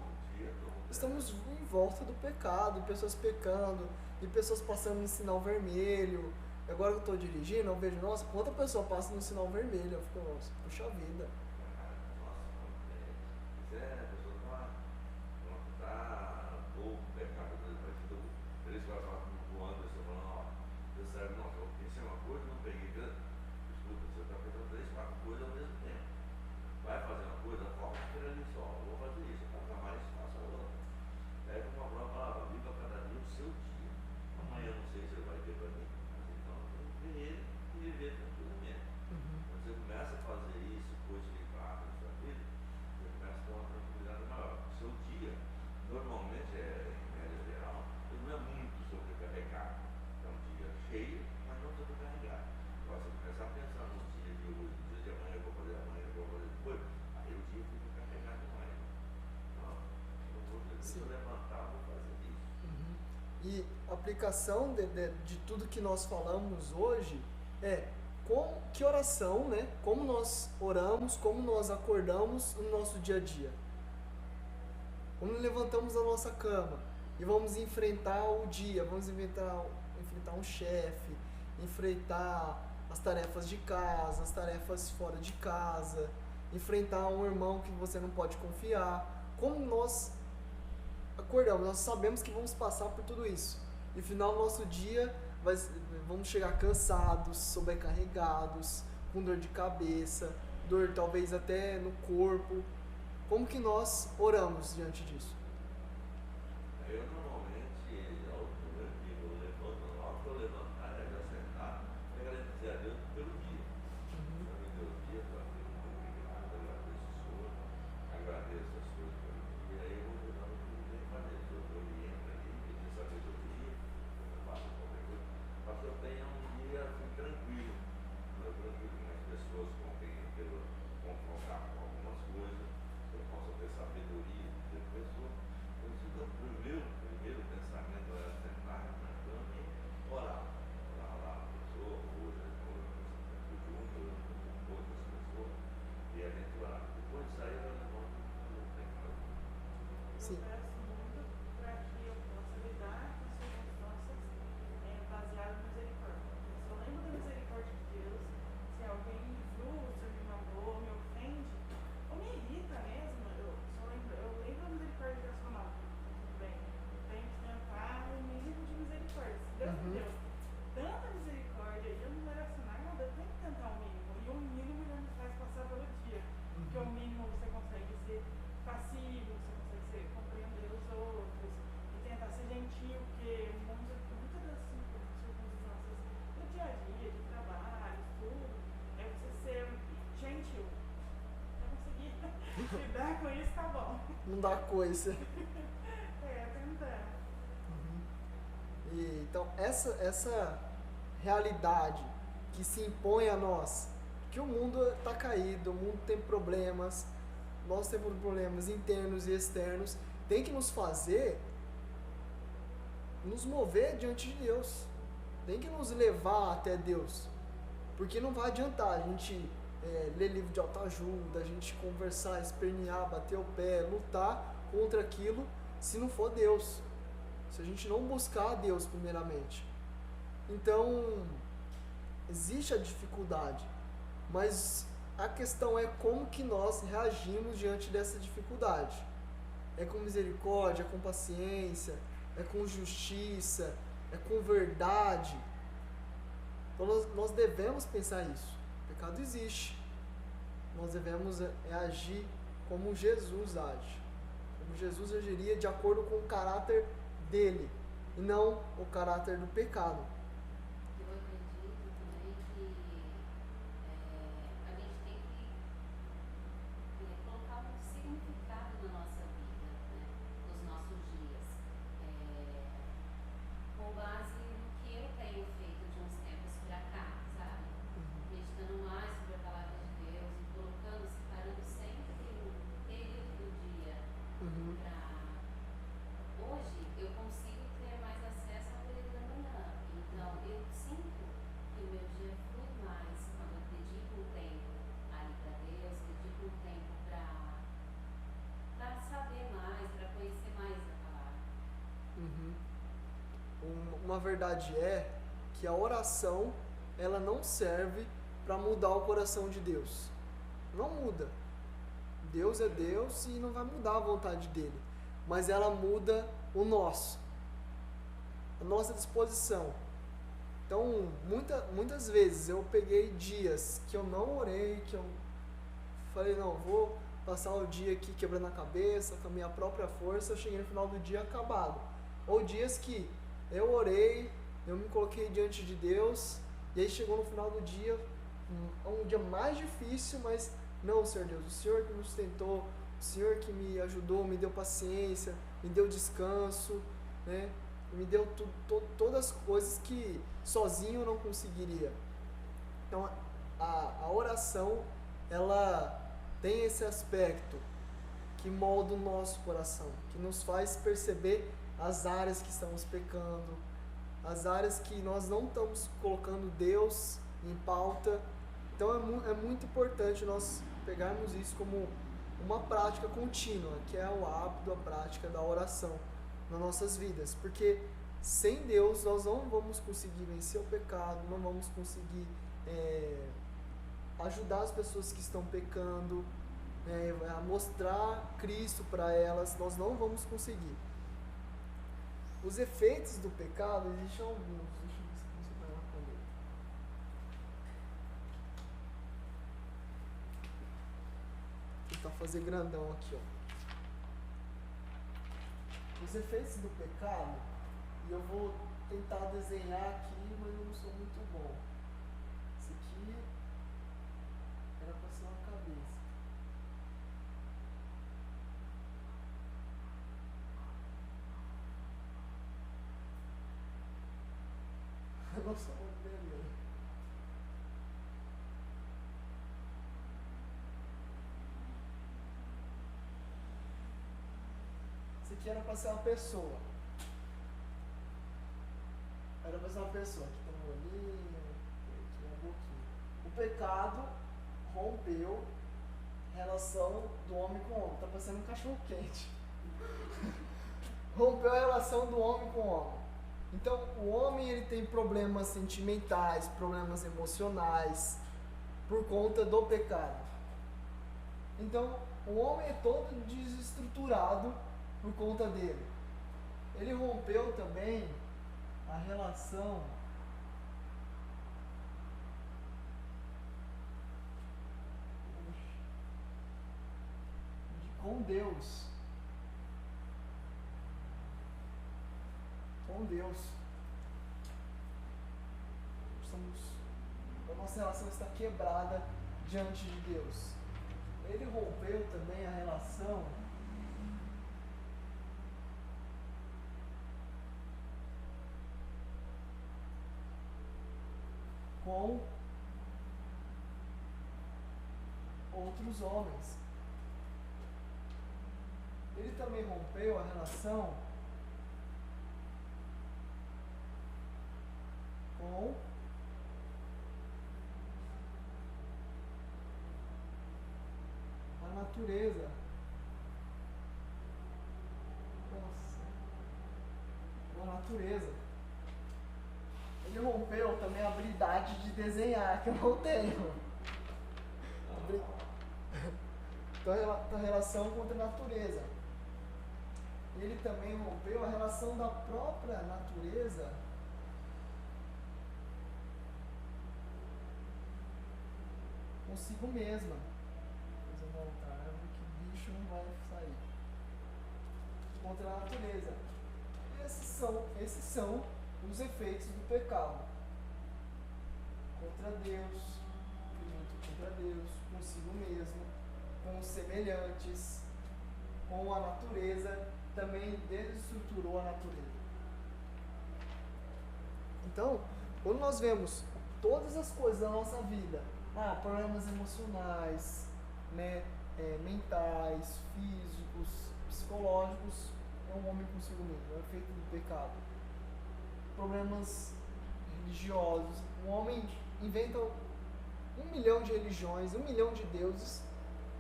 estamos em volta do pecado, pessoas pecando, e pessoas passando no sinal vermelho. Agora que eu estou dirigindo, eu vejo, nossa, quanta pessoa passa no sinal vermelho? Eu fico, nossa, puxa vida. Vai fazer uma coisa, foca naquele ali só. Eu vou fazer isso, foca mais, faça outra. Pega uma prova, viva cada dia o seu dia. Amanhã não sei se ele vai ter para mim, mas então eu tenho que ver ele e viver tranquilamente. Quando você começa a fazer isso, coisa que vai na sua vida, você começa a ter uma tranquilidade. E a aplicação de tudo que nós falamos hoje é que oração, né? Como nós oramos, como nós acordamos no nosso dia a dia. Como levantamos da nossa cama e vamos enfrentar o dia, vamos enfrentar um chefe, enfrentar as tarefas de casa, as tarefas fora de casa, enfrentar um irmão que você não pode confiar. Como nós acordamos, nós sabemos que vamos passar por tudo isso. E no final do nosso dia vamos chegar cansados, sobrecarregados, com dor de cabeça, dor talvez até no corpo. Como que nós oramos diante disso? Eu normalmente, ao primeiro dia, eu levanto, logo que eu levantar, já sentar, e agradecer a Deus pelo dia. Me deu o dia para ver muito obrigado, agradeço o Senhor, agradeço as coisas pelo dia, aí eu vou mudando tudo, nem fazer, eu oriento ali, pedir sabedoria, eu faço qualquer coisa, para que eu tenha um dia assim, tranquilo com as pessoas com quem eu quero confrontar com algumas coisas, eu possa ter sabedoria de pessoa. Então, o meu primeiro pensamento era sentar na cama e orar. Orar lá a pessoa, hoje, junto com outras pessoas, e a gente orar. Depois de sair, eu levanto e não tem nada. Sim. Eu peço muito para que eu possa lidar com as circunstâncias baseadas na misericórdia. Se eu lembro da misericórdia de Deus, se alguém me frustra, me magoa, me ofende, ou me irrita mesmo, eu lembro da misericórdia de Deus falando, tudo bem, eu tenho que tentar o mínimo de misericórdia. Se Deus me deu tanta misericórdia e eu não mereço nada, eu tenho que tentar o mínimo. E o mínimo já me faz passar pelo dia. Porque o mínimo você consegue ser passivo, você consegue compreender os outros e tentar ser gentil, porque muitas das circunstâncias do dia a dia, de trabalho, tudo, é você ser gentil. Eu consegui lidar com isso, tá bom. Não dá coisa. Tentando. E, então, essa realidade que se impõe a nós, que o mundo está caído, o mundo tem problemas, nós temos problemas internos e externos, tem que nos fazer nos mover diante de Deus, tem que nos levar até Deus, porque não vai adiantar a gente ler livro de autoajuda, a gente conversar, espernear, bater o pé, lutar contra aquilo, se não for Deus, se a gente não buscar a Deus primeiramente. Então, existe a dificuldade, mas a questão é como que nós reagimos diante dessa dificuldade. É com misericórdia, é com paciência, é com justiça, é com verdade. Então nós devemos pensar isso. O pecado existe. Nós devemos agir como Jesus age. Como Jesus agiria de acordo com o caráter dele, e não o caráter do pecado. Eu acredito também que a gente tem que colocar um significado na nossa vida, né, nos nossos dias, com base no que eu tenho feito de uns tempos pra cá, sabe? Meditando mais sobre a palavra de Deus e colocando, separando sempre um período do dia pra... Hoje eu consigo ter mais acesso ao período da manhã, então eu sinto que o meu dia flui mais quando eu dedico um tempo ali para Deus, dedico um tempo para saber mais, para conhecer mais a palavra. Uma verdade é que a oração, ela não serve para mudar o coração de Deus. Não muda. Deus é Deus e não vai mudar a vontade dele. Mas ela muda o nosso, a nossa disposição. Então, muitas vezes eu peguei dias que eu não orei, que eu falei, não, vou passar o dia aqui quebrando a cabeça, com a minha própria força, eu cheguei no final do dia acabado. Ou dias que eu orei, eu me coloquei diante de Deus, e aí chegou no final do dia, um dia mais difícil, mas não, Senhor Deus, o Senhor que me sustentou, o Senhor que me ajudou, me deu paciência, me deu descanso, né? Me deu todas as coisas que sozinho eu não conseguiria. Então, a oração, ela tem esse aspecto que molda o nosso coração, que nos faz perceber as áreas que estamos pecando, as áreas que nós não estamos colocando Deus em pauta. Então é muito importante nós pegarmos isso como uma prática contínua, que é o hábito, a prática da oração nas nossas vidas, porque sem Deus nós não vamos conseguir vencer o pecado, não vamos conseguir ajudar as pessoas que estão pecando, a mostrar Cristo para elas, nós não vamos conseguir. Os efeitos do pecado, existem alguns, deixa eu ver se eu consigo pegar uma caneta. Vou tentar fazer grandão aqui, ó. Os efeitos do pecado, e eu vou tentar desenhar aqui, mas eu não sou muito bom. Esse aqui era para ser uma cabeça. Eu não sou muito beleza. Esse aqui era para ser uma pessoa. Era para ser uma pessoa. Aqui tem um olhinho, aqui uma boquinha. O pecado rompeu a relação do homem com o homem. Tá parecendo um cachorro quente. Rompeu a relação do homem com o homem. Então, o homem ele tem problemas sentimentais, problemas emocionais, por conta do pecado. Então, o homem é todo desestruturado por conta dele. Ele rompeu também a relação com Deus. Com Deus. A nossa relação está quebrada diante de Deus. Ele rompeu também a relação com outros homens. Ele também rompeu a relação com a natureza. Nossa. Com a natureza. Ele rompeu também a habilidade de desenhar, que eu não tenho. Então, a relação contra a natureza. Ele também rompeu a relação da própria natureza consigo mesma. Vou fazer uma outra árvore que o bicho não vai sair. Contra a natureza. Esses são os efeitos do pecado. Contra Deus, contra Deus, consigo mesmo, com os semelhantes, com a natureza, também desestruturou a natureza. Então, quando nós vemos todas as coisas da nossa vida, problemas emocionais, né, mentais, físicos, psicológicos, é um homem consigo mesmo, é o efeito do pecado. Problemas religiosos, o homem inventa 1 milhão de religiões, 1 milhão de deuses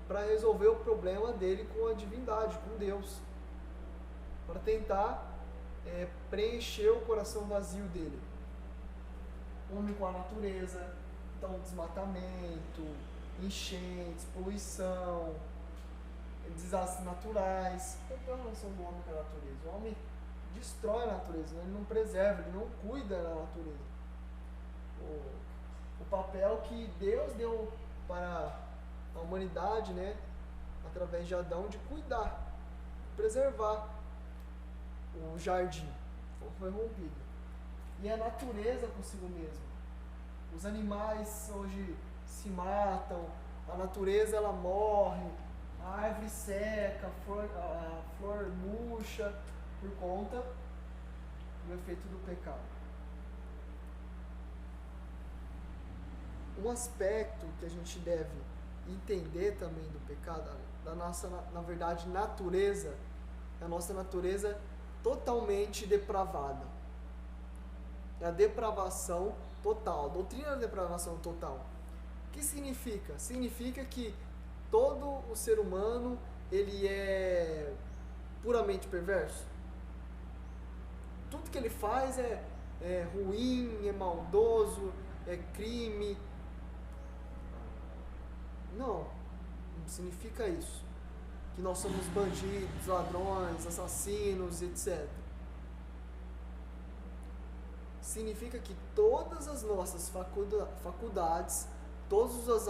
para resolver o problema dele com a divindade, com Deus, para tentar preencher o coração vazio dele. O homem com a natureza, então desmatamento, enchentes, poluição, desastres naturais. Qual é a relação do homem com a natureza? O homem destrói a natureza, ele não preserva, ele não cuida da natureza. O papel que Deus deu para a humanidade, né, através de Adão, de cuidar, preservar o jardim, foi rompido. E a natureza consigo mesmo. Os animais hoje se matam, a natureza ela morre, a árvore seca, a flor murcha por conta do efeito do pecado. Um aspecto que a gente deve entender também do pecado, da nossa, na verdade, natureza, a nossa natureza totalmente depravada. É a depravação total. A doutrina da depravação total. O que significa? Significa que todo o ser humano ele é puramente perverso. Tudo que ele faz é ruim, é maldoso, é crime. Não significa isso. Que nós somos bandidos, ladrões, assassinos, etc. Significa que todas as nossas faculdades, todos os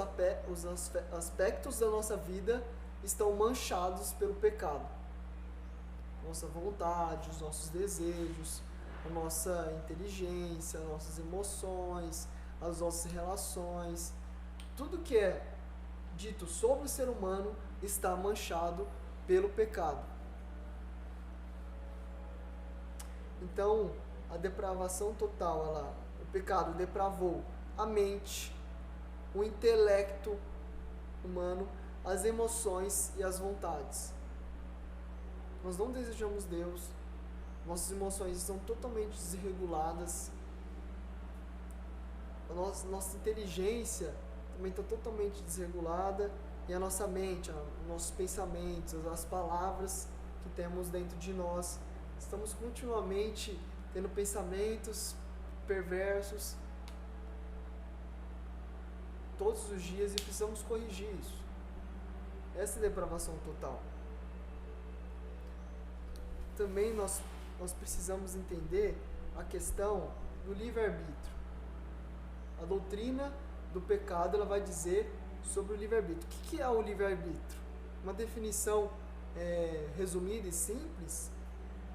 aspectos da nossa vida estão manchados pelo pecado. Nossa vontade, os nossos desejos, a nossa inteligência, as nossas emoções, as nossas relações, tudo que é dito sobre o ser humano está manchado pelo pecado. Então, a depravação total, o pecado depravou a mente, o intelecto humano, as emoções e as vontades. Nós não desejamos Deus, nossas emoções estão totalmente desreguladas, a nossa inteligência também está totalmente desregulada, e a nossa mente, os nossos pensamentos, as palavras que temos dentro de nós, estamos continuamente tendo pensamentos perversos todos os dias, e precisamos corrigir isso. Essa é a depravação total. Também nós precisamos entender a questão do livre-arbítrio. A doutrina do pecado ela vai dizer sobre o livre-arbítrio. O que é o livre-arbítrio? Uma definição resumida e simples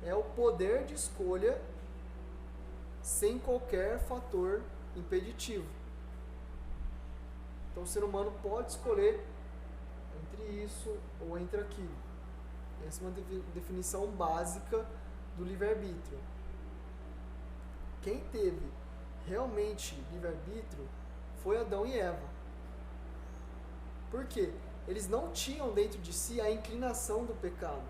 é o poder de escolha sem qualquer fator impeditivo. Então o ser humano pode escolher entre isso ou entre aquilo. Essa é uma definição básica do livre-arbítrio. Quem teve realmente livre-arbítrio foi Adão e Eva. Por quê? Eles não tinham dentro de si a inclinação do pecado.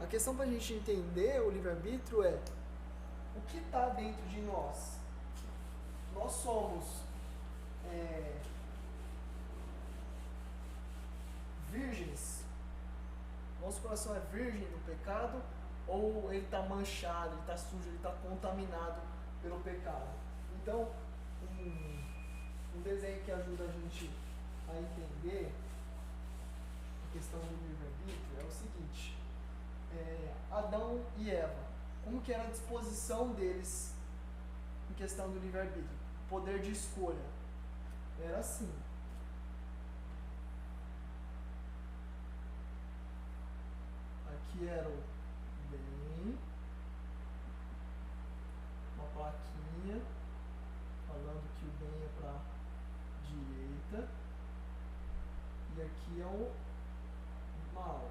A questão para a gente entender o livre-arbítrio é o que está dentro de nós. Nós somos virgens. Nosso coração é virgem do pecado, ou ele está manchado, ele está sujo, ele está contaminado pelo pecado. Então, um desenho que ajuda a gente a entender a questão do livre-arbítrio é o seguinte: Adão e Eva, como que era a disposição deles em questão do livre-arbítrio? Poder de escolha. Era assim. Aqui era o bem, uma plaquinha falando que o bem é para direita, e aqui é o mal.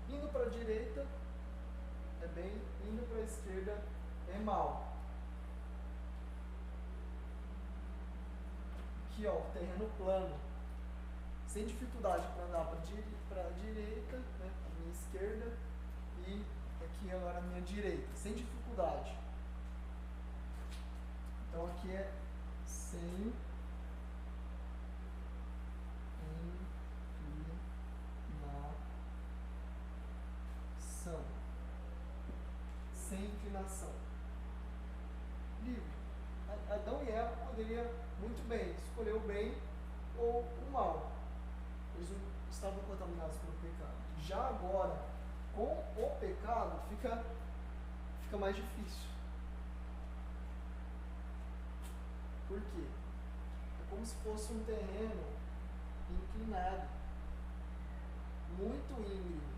Indo para a direita é bem, indo para a esquerda é mal. Aqui ó, terreno plano, sem dificuldade para andar para a direita, né, para a minha esquerda, e aqui agora a minha direita, sem dificuldade. Então aqui é sem inclinação. Sem inclinação. Livre. Adão e Eva poderiam muito bem escolher o bem ou o mal. Eles estavam contaminados pelo pecado. Já agora, com o pecado, fica mais difícil. Por quê? É como se fosse um terreno inclinado, muito íngreme.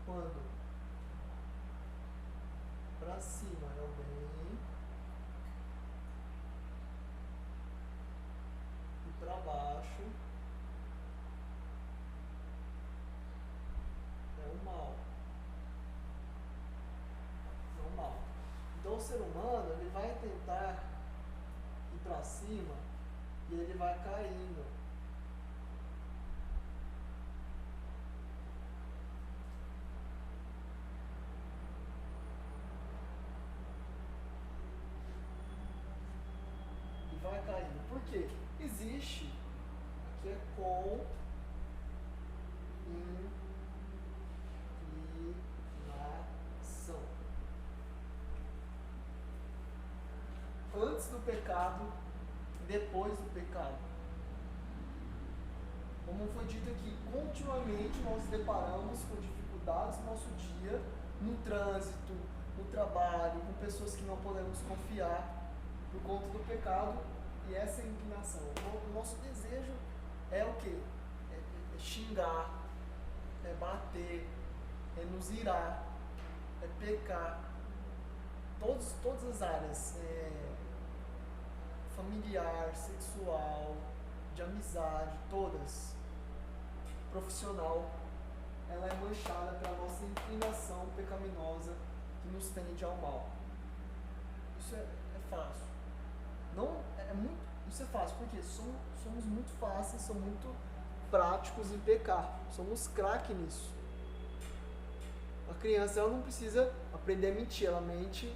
Quando para cima é o bem e para baixo é o mal. É o mal. Então o ser humano ele vai tentar ir para cima e ele vai caindo. existe, aqui é com inclinação. Antes do pecado e depois do pecado. Como foi dito aqui, continuamente nós nos deparamos com dificuldades no nosso dia, no trânsito, no trabalho, com pessoas que não podemos confiar por conta do pecado e essa inclinação. O nosso desejo é o quê? É xingar, é bater, é nos irar, é pecar. Todas as áreas, familiar, sexual, de amizade, todas, profissional, ela é manchada pela nossa inclinação pecaminosa que nos tende ao mal. Isso é fácil. Não é muito, isso é fácil porque somos muito fáceis, somos muito práticos em pecar. Somos craque nisso. A criança ela não precisa aprender a mentir, ela mente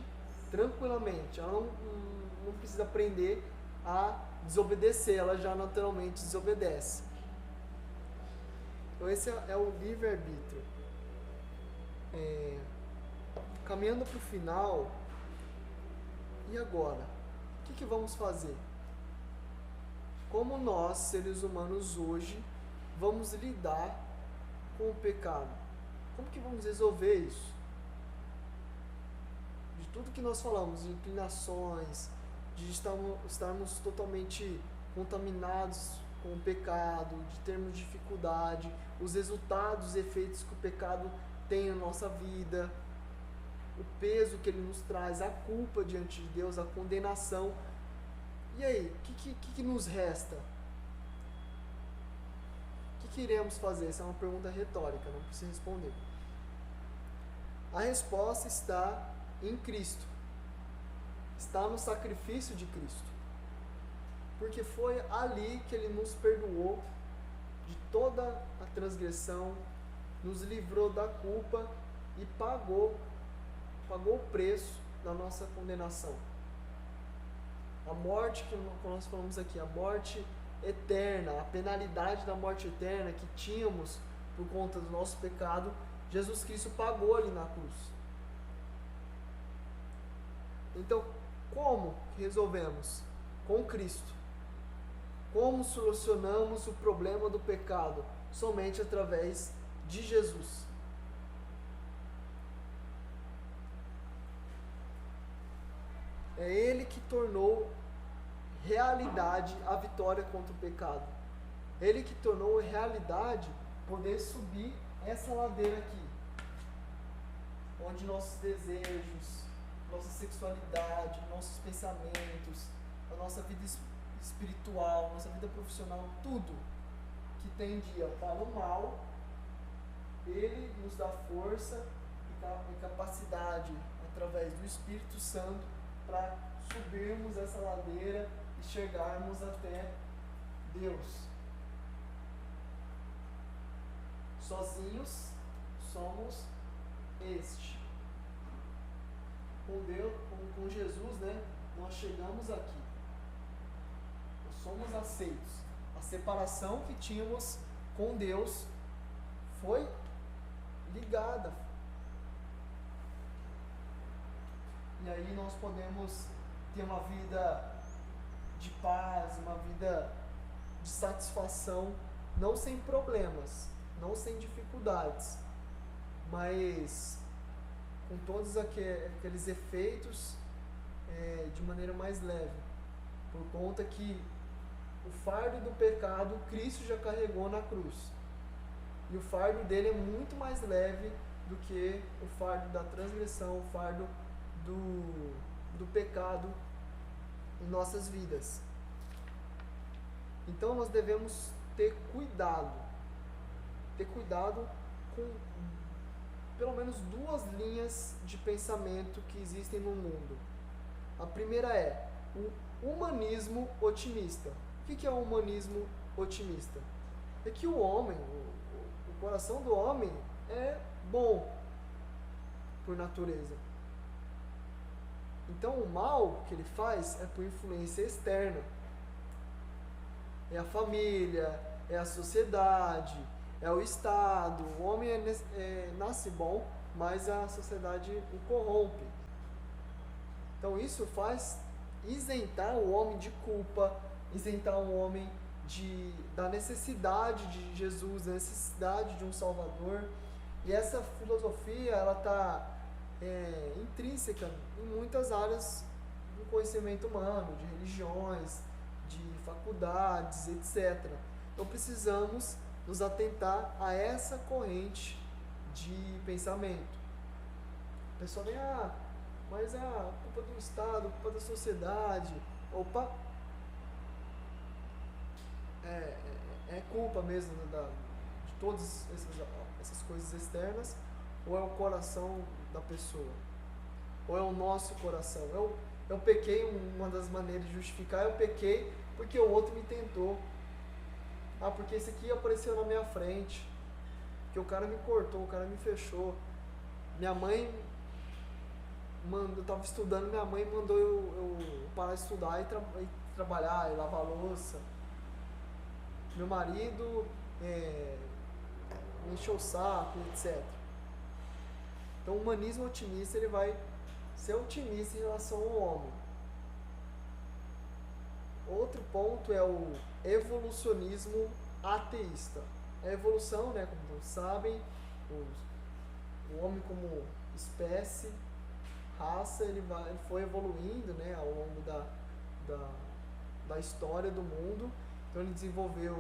tranquilamente. Ela não precisa aprender a desobedecer, ela já naturalmente desobedece. Então esse é o livre-arbítrio. Caminhando para o final, e agora? O que vamos fazer? Como nós, seres humanos hoje, vamos lidar com o pecado? Como que vamos resolver isso? De tudo que nós falamos, de inclinações, de estarmos totalmente contaminados com o pecado, de termos dificuldade, os resultados, os efeitos que o pecado tem na nossa vida, o peso que ele nos traz, a culpa diante de Deus, a condenação. E aí, o que nos resta? O que iremos fazer? Essa é uma pergunta retórica, não precisa responder. A resposta está em Cristo. Está no sacrifício de Cristo. Porque foi ali que Ele nos perdoou de toda a transgressão, nos livrou da culpa e pagou o preço da nossa condenação. A morte que nós falamos aqui, a morte eterna, a penalidade da morte eterna que tínhamos por conta do nosso pecado, Jesus Cristo pagou ali na cruz. Então, como resolvemos? Com Cristo. Como solucionamos o problema do pecado? Somente através de Jesus. É Ele que tornou realidade a vitória contra o pecado. Ele que tornou realidade poder subir essa ladeira aqui, onde nossos desejos, nossa sexualidade, nossos pensamentos, a nossa vida espiritual, nossa vida profissional, tudo que tendia para o mal, Ele nos dá força e capacidade, através do Espírito Santo, para subirmos essa ladeira e chegarmos até Deus. Sozinhos somos este. Com Deus, com Jesus, né, nós chegamos aqui. Nós somos aceitos. A separação que tínhamos com Deus foi ligada. E aí nós podemos ter uma vida de paz, uma vida de satisfação, não sem problemas, não sem dificuldades, mas com todos aqueles efeitos de maneira mais leve, por conta que o fardo do pecado Cristo já carregou na cruz, e o fardo dele é muito mais leve do que o fardo da transgressão, o fardo do pecado em nossas vidas. Então nós devemos ter cuidado com pelo menos duas linhas de pensamento que existem no mundo. A primeira é o humanismo otimista. O que é o humanismo otimista? É que o homem, o coração do homem é bom por natureza. Então o mal que ele faz é por influência externa. é a família, é a sociedade, é o Estado. O homem nasce bom, mas a sociedade o corrompe. Então isso faz isentar o homem de culpa, isentar o homem da necessidade de Jesus, da necessidade de um Salvador. E essa filosofia ela está intrínseca em muitas áreas do conhecimento humano, de religiões, de faculdades, etc. Então precisamos nos atentar a essa corrente de pensamento. A pessoa vem, mas é a culpa do Estado, a culpa da sociedade. Opa! É culpa mesmo de todas essas coisas externas, ou é o coração da pessoa? Ou é o nosso coração? Eu pequei, uma das maneiras de justificar, eu pequei porque o outro me tentou. Porque esse aqui apareceu na minha frente, porque o cara me cortou, o cara me fechou. Minha mãe eu estava estudando, minha mãe mandou eu parar de estudar e trabalhar, e lavar louça. Meu marido me encheu o saco, etc. Então o humanismo otimista ele vai ser otimista em relação ao homem. Outro ponto é o evolucionismo ateísta. A evolução, né, como todos sabem, o homem como espécie, raça, ele foi evoluindo, né, ao longo da história do mundo. Então ele desenvolveu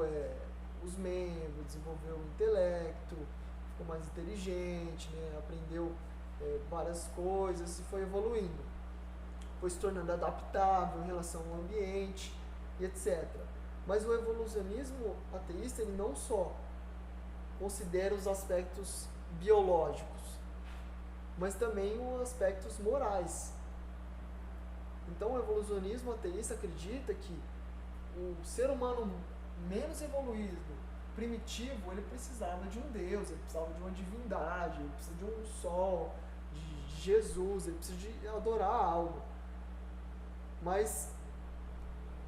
os membros, desenvolveu o intelecto, ficou mais inteligente, né, aprendeu várias coisas e foi evoluindo. Foi se tornando adaptável em relação ao ambiente e etc. Mas o evolucionismo ateísta ele não só considera os aspectos biológicos, mas também os aspectos morais. Então o evolucionismo ateísta acredita que o ser humano menos evoluído, primitivo, ele precisava de um Deus, ele precisava de uma divindade, ele precisa de um sol, de Jesus, ele precisa de adorar algo. Mas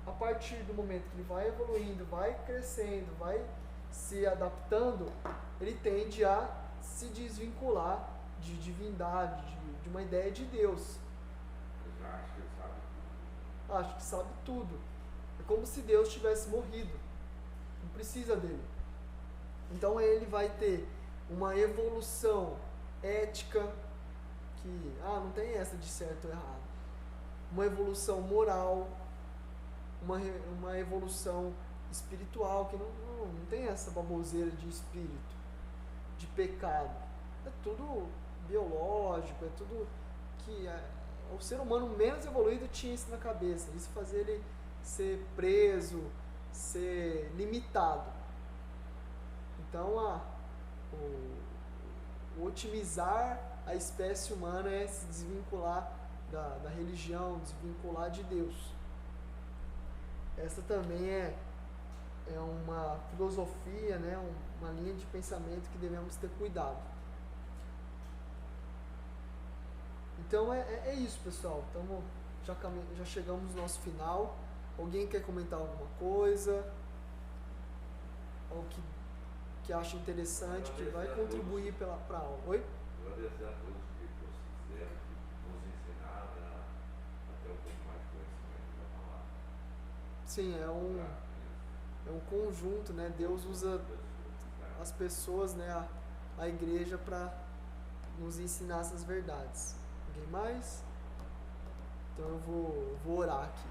a partir do momento que ele vai evoluindo, vai crescendo, vai se adaptando, ele tende a se desvincular de divindade, de uma ideia de Deus. Eu já acho que ele sabe tudo. Acho que sabe tudo. É como se Deus tivesse morrido. Não precisa dele. Então ele vai ter uma evolução ética que não tem essa de certo ou errado. Uma evolução moral, uma evolução espiritual que não tem essa baboseira de espírito, de pecado. É tudo biológico, é tudo que o ser humano menos evoluído tinha isso na cabeça. Isso fazia ele ser preso, ser limitado. Então o otimizar a espécie humana é se desvincular da religião, desvincular de Deus. Essa também é uma filosofia, né, uma linha de pensamento que devemos ter cuidado. Então é isso, pessoal. Então já chegamos no nosso final. Alguém quer comentar alguma coisa? Algo que acha interessante, que vai contribuir para a aula? Oi? Agradecer a todos que vocês fizeram, que nos ensinaram a ter um pouco mais de conhecimento da palavra. Sim, é um conjunto, né? Deus usa as pessoas, né, a igreja para nos ensinar essas verdades. Alguém mais? Então eu vou orar aqui.